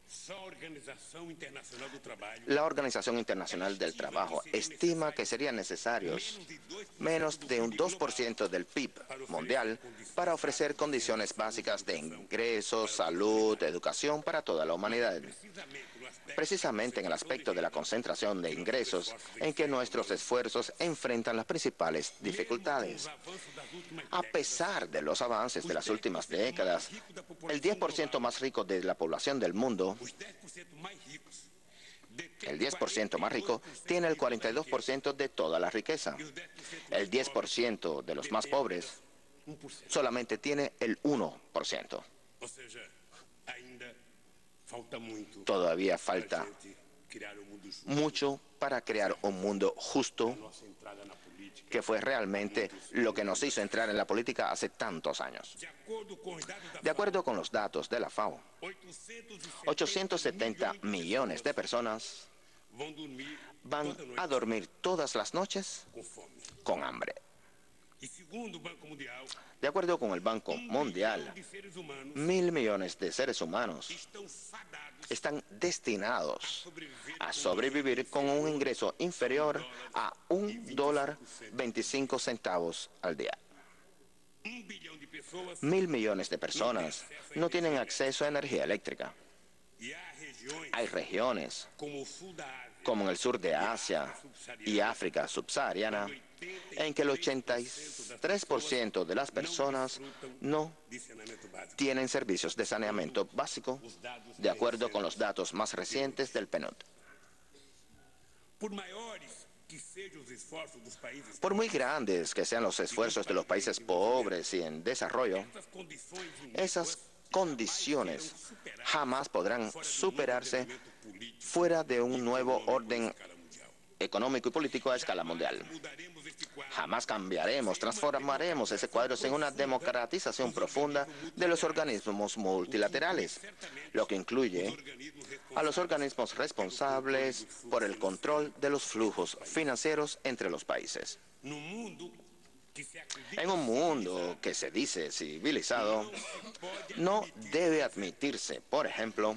só a Organização Internacional do Trabalho la Organización Internacional del Trabajo estima que serían necesarios menos de un 2% del PIB mundial para ofrecer condiciones básicas de ingresos, salud, educación para toda la humanidad. Precisamente en el aspecto de la concentración de ingresos en que nuestros esfuerzos enfrentan las principales dificultades. A pesar de los avances de las últimas décadas, el 10% más rico de la población del mundo, os 10% mais ricos el 10% más rico, tiene el 42% de toda la riqueza. El 10% de los más pobres 1%. solamente tiene el 1%. Ou seja, ainda falta muito Todavía para falta a gente criar um mundo justo. mucho para crear un mundo justo, Nossa entrada na política. que fue realmente lo que nos hizo entrar en la política hace tantos años. De acordo com os dados da De acuerdo con los datos de la FAO, FAO, 870 millones de personas van a dormir todas las noches con hambre. De acuerdo con el Banco Mundial, 1.000 millones de seres humanos están destinados a sobrevivir con un ingreso inferior a $1.25 al día. 1.000 millones de personas no tienen acceso a energía eléctrica. Hay regiones, como en el sur de Asia y África subsahariana, en que el 83% de las personas no tienen servicios de saneamiento básico, de acuerdo con los datos más recientes del PNUD. Por muy grandes que sean los esfuerzos de los países pobres y en desarrollo, esas condiciones jamás podrán superarse fuera de un nuevo orden económico y político a escala mundial. Jamás cambiaremos, transformaremos ese cuadro sin una democratización profunda de los organismos multilaterales, lo que incluye a los organismos responsables por el control de los flujos financieros entre los países. En un mundo que se dice civilizado, no debe admitirse, por ejemplo,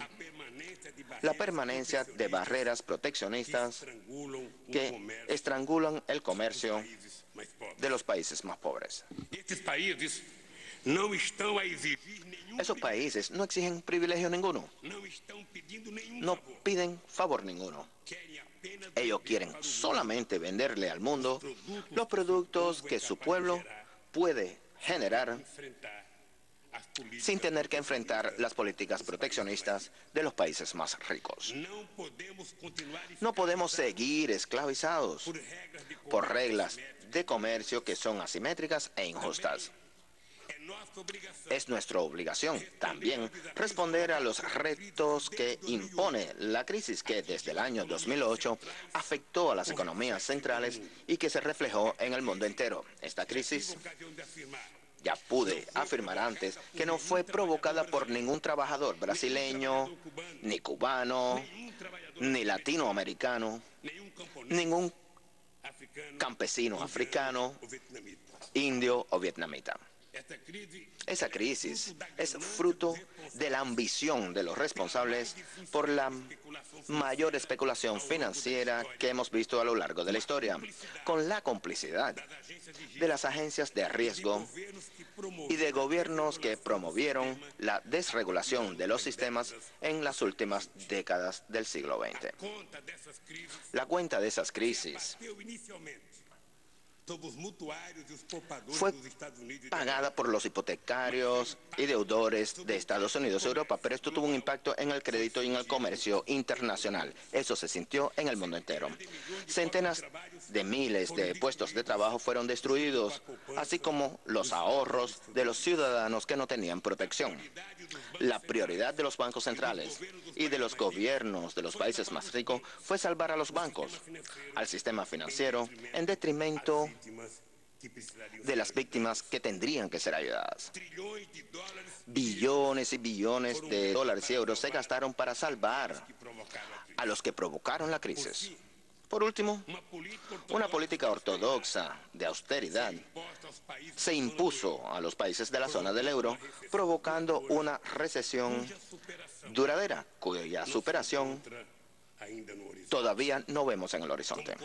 la permanencia de barreras proteccionistas que estrangulan el comercio de los países más pobres. Esos países no exigen privilegio ninguno, no piden favor ninguno. Ellos quieren solamente venderle al mundo los productos que su pueblo puede generar sin tener que enfrentar las políticas proteccionistas de los países más ricos. No podemos seguir esclavizados por reglas de comercio que son asimétricas e injustas. Es nuestra obligación también responder a los retos que impone la crisis que desde el año 2008 afectó a las economías centrales y que se reflejó en el mundo entero. Esta crisis, ya pude afirmar antes, que no fue provocada por ningún trabajador brasileño, ni cubano, ni latinoamericano, ningún campesino africano, indio o vietnamita. Esa crisis es fruto de la ambición de los responsables por la mayor especulación financiera que hemos visto a lo largo de la historia, con la complicidad de las agencias de riesgo y de gobiernos que promovieron la desregulación de los sistemas en las últimas décadas del siglo XX. La cuenta de esas crisis fue pagada por los hipotecarios y deudores de Estados Unidos y Europa, pero esto tuvo un impacto en el crédito y en el comercio internacional. Eso se sintió en el mundo entero. Centenas de miles de puestos de trabajo fueron destruidos, así como los ahorros de los ciudadanos que no tenían protección. La prioridad de los bancos centrales y de los gobiernos de los países más ricos fue salvar a los bancos, al sistema financiero, en detrimento de las víctimas que tendrían que ser ayudadas. Billones y billones de dólares y euros se gastaron para salvar a los que provocaron la crisis. Por último, una política ortodoxa de austeridad se impuso a los países de la zona del euro, provocando una recesión duradera, cuya superación todavía no vemos en el horizonte.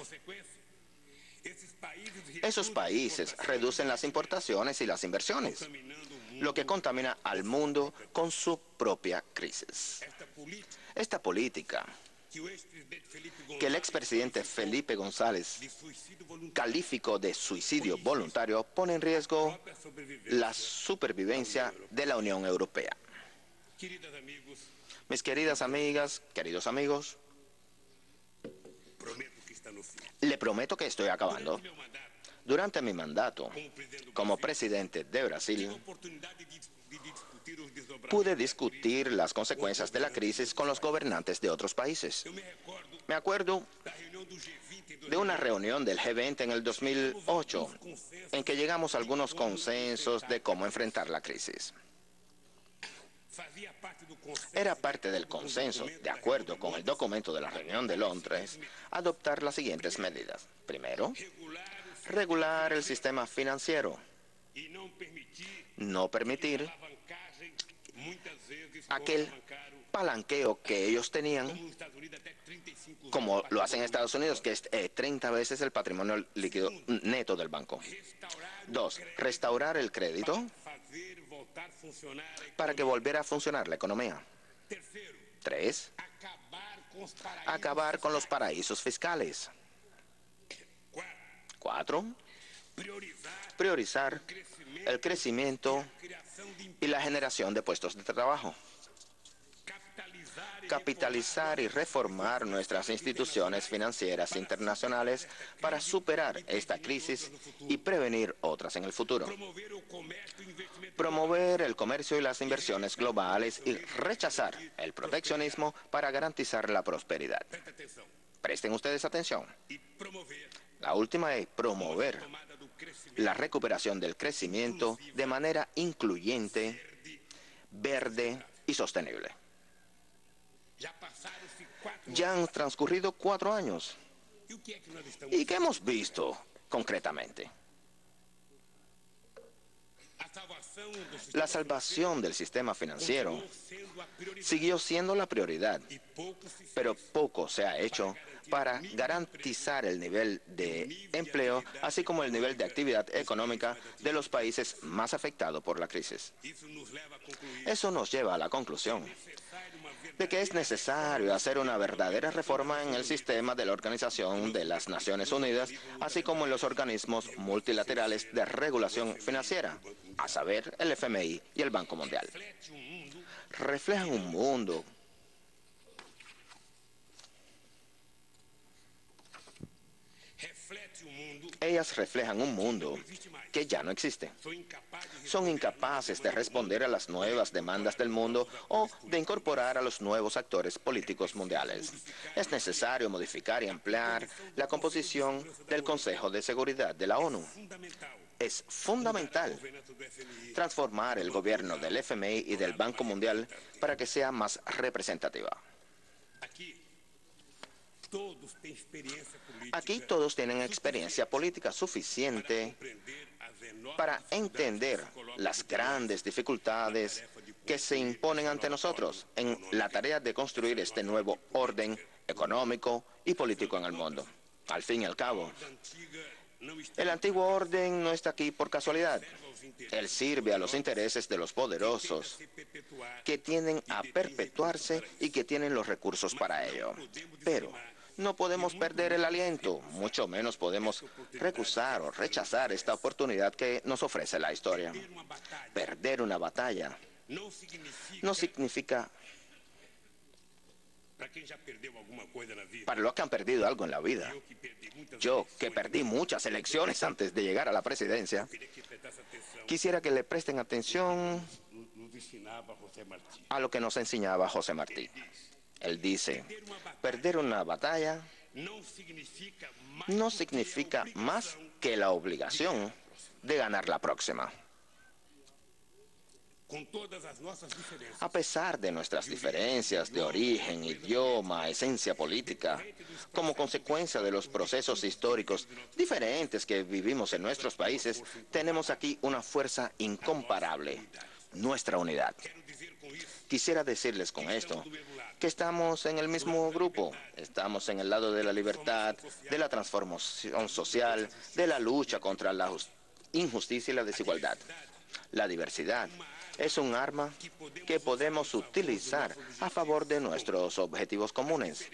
Esos países reducen las importaciones y las inversiones, lo que contamina al mundo con su propia crisis. Esta política, que el expresidente Felipe González calificó de suicidio voluntario, pone en riesgo la supervivencia de la Unión Europea. Mis queridas amigas, queridos amigos, le prometo que estoy acabando. Durante mi mandato como presidente de Brasil, pude discutir las consecuencias de la crisis con los gobernantes de otros países. Me acuerdo de una reunión del G20 en el 2008, en que llegamos a algunos consensos de cómo enfrentar la crisis. Era parte del consenso, de acuerdo con el documento de la reunión de Londres, adoptar las siguientes medidas. Primero, regular el sistema financiero, no permitir aquel palanqueo que ellos tenían, como lo hacen en Estados Unidos, que es 30 veces el patrimonio líquido neto del banco. Dos, restaurar el crédito para que volviera a funcionar la economía. Tres, acabar con los paraísos fiscales. Cuatro, priorizar el crecimiento y la generación de puestos de trabajo. Capitalizar y reformar nuestras instituciones financieras internacionales para superar esta crisis y prevenir otras en el futuro. Promover el comercio y las inversiones globales y rechazar el proteccionismo para garantizar la prosperidad. Presten ustedes atención. La última es promover la recuperación del crecimiento de manera incluyente, verde y sostenible. Ya han transcurrido 4 años. ¿Y qué hemos visto concretamente? La salvación del sistema financiero siguió siendo la prioridad, pero poco se ha hecho para garantizar el nivel de empleo, así como el nivel de actividad económica de los países más afectados por la crisis. Eso nos lleva a la conclusión de que es necesario hacer una verdadera reforma en el sistema de la Organización de las Naciones Unidas, así como en los organismos multilaterales de regulación financiera, a saber, el FMI y el Banco Mundial. Reflejan un mundo Ellas reflejan un mundo que ya no existe. Son incapaces de responder a las nuevas demandas del mundo o de incorporar a los nuevos actores políticos mundiales. Es necesario modificar y ampliar la composición del Consejo de Seguridad de la ONU. Es fundamental transformar el gobierno del FMI y del Banco Mundial para que sea más representativa. Aquí todos tienen experiencia política suficiente para entender las grandes dificultades que se imponen ante nosotros en la tarea de construir este nuevo orden económico y político en el mundo. Al fin y al cabo, el antiguo orden no está aquí por casualidad. Él sirve a los intereses de los poderosos, que tienden a perpetuarse y que tienen los recursos para ello. Pero no podemos perder el aliento, mucho menos podemos recusar o rechazar esta oportunidad que nos ofrece la historia. Perder una batalla no significa, para los que han perdido algo en la vida, yo que perdí muchas elecciones antes de llegar a la presidencia, quisiera que le presten atención a lo que nos enseñaba José Martí. Él dice, perder una batalla no significa más que la obligación de ganar la próxima. A pesar de nuestras diferencias de origen, idioma, esencia política, como consecuencia de los procesos históricos diferentes que vivimos en nuestros países, tenemos aquí una fuerza incomparable, nuestra unidad. Quisiera decirles con esto que estamos en el mismo grupo, estamos en el lado de la libertad, de la transformación social, de la lucha contra la injusticia y la desigualdad. La diversidad es un arma que podemos utilizar a favor de nuestros objetivos comunes.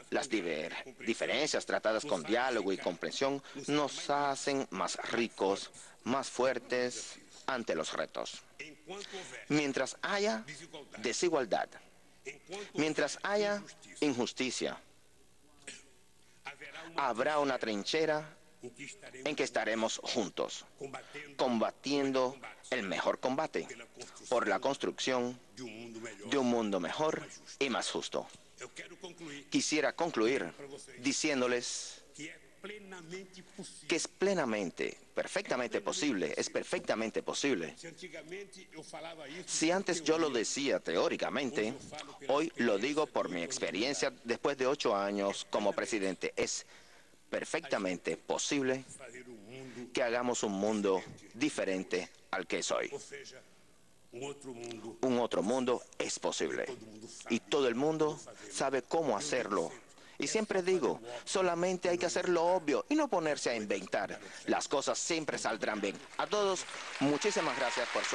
Las diferencias tratadas con diálogo y comprensión nos hacen más ricos, más fuertes ante los retos. Mientras haya desigualdad, mientras haya injusticia, habrá una trinchera en que estaremos juntos, combatiendo el mejor combate por la construcción de un mundo mejor y más justo. Quisiera concluir diciéndoles que es plenamente, perfectamente posible, es perfectamente posible. Si antes yo lo decía teóricamente, hoy lo digo por mi experiencia después de 8 años como presidente. Es perfectamente posible que hagamos un mundo diferente al que es hoy. Un otro mundo es posible. Y todo el mundo sabe cómo hacerlo. Y siempre digo, solamente hay que hacer lo obvio y no ponerse a inventar. Las cosas siempre saldrán bien. A todos, muchísimas gracias por su